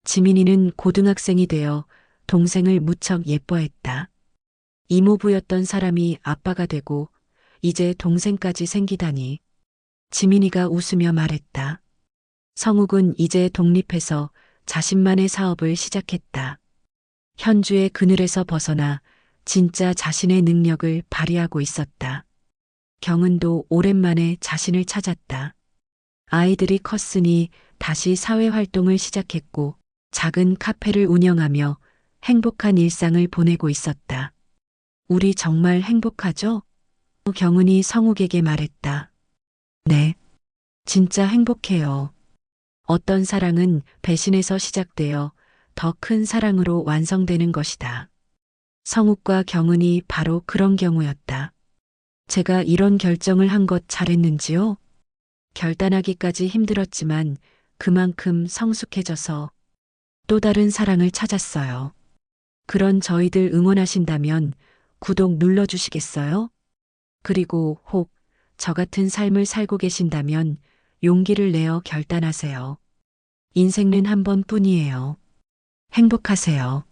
지민이는 고등학생이 되어 동생을 무척 예뻐했다. 이모부였던 사람이 아빠가 되고 이제 동생까지 생기다니. 지민이가 웃으며 말했다. 성욱은 이제 독립해서 자신만의 사업을 시작했다. 현주의 그늘에서 벗어나 진짜 자신의 능력을 발휘하고 있었다. 경은도 오랜만에 자신을 찾았다. 아이들이 컸으니 다시 사회활동을 시작했고 작은 카페를 운영하며 행복한 일상을 보내고 있었다. 우리 정말 행복하죠? 경은이 성욱에게 말했다. 네, 진짜 행복해요. 어떤 사랑은 배신에서 시작되어 더 큰 사랑으로 완성되는 것이다. 성욱과 경은이 바로 그런 경우였다. 제가 이런 결정을 한 것 잘했는지요? 결단하기까지 힘들었지만 그만큼 성숙해져서 또 다른 사랑을 찾았어요. 그런 저희들 응원하신다면 구독 눌러주시겠어요? 그리고 혹 저 같은 삶을 살고 계신다면 용기를 내어 결단하세요. 인생은 한 번뿐이에요. 행복하세요.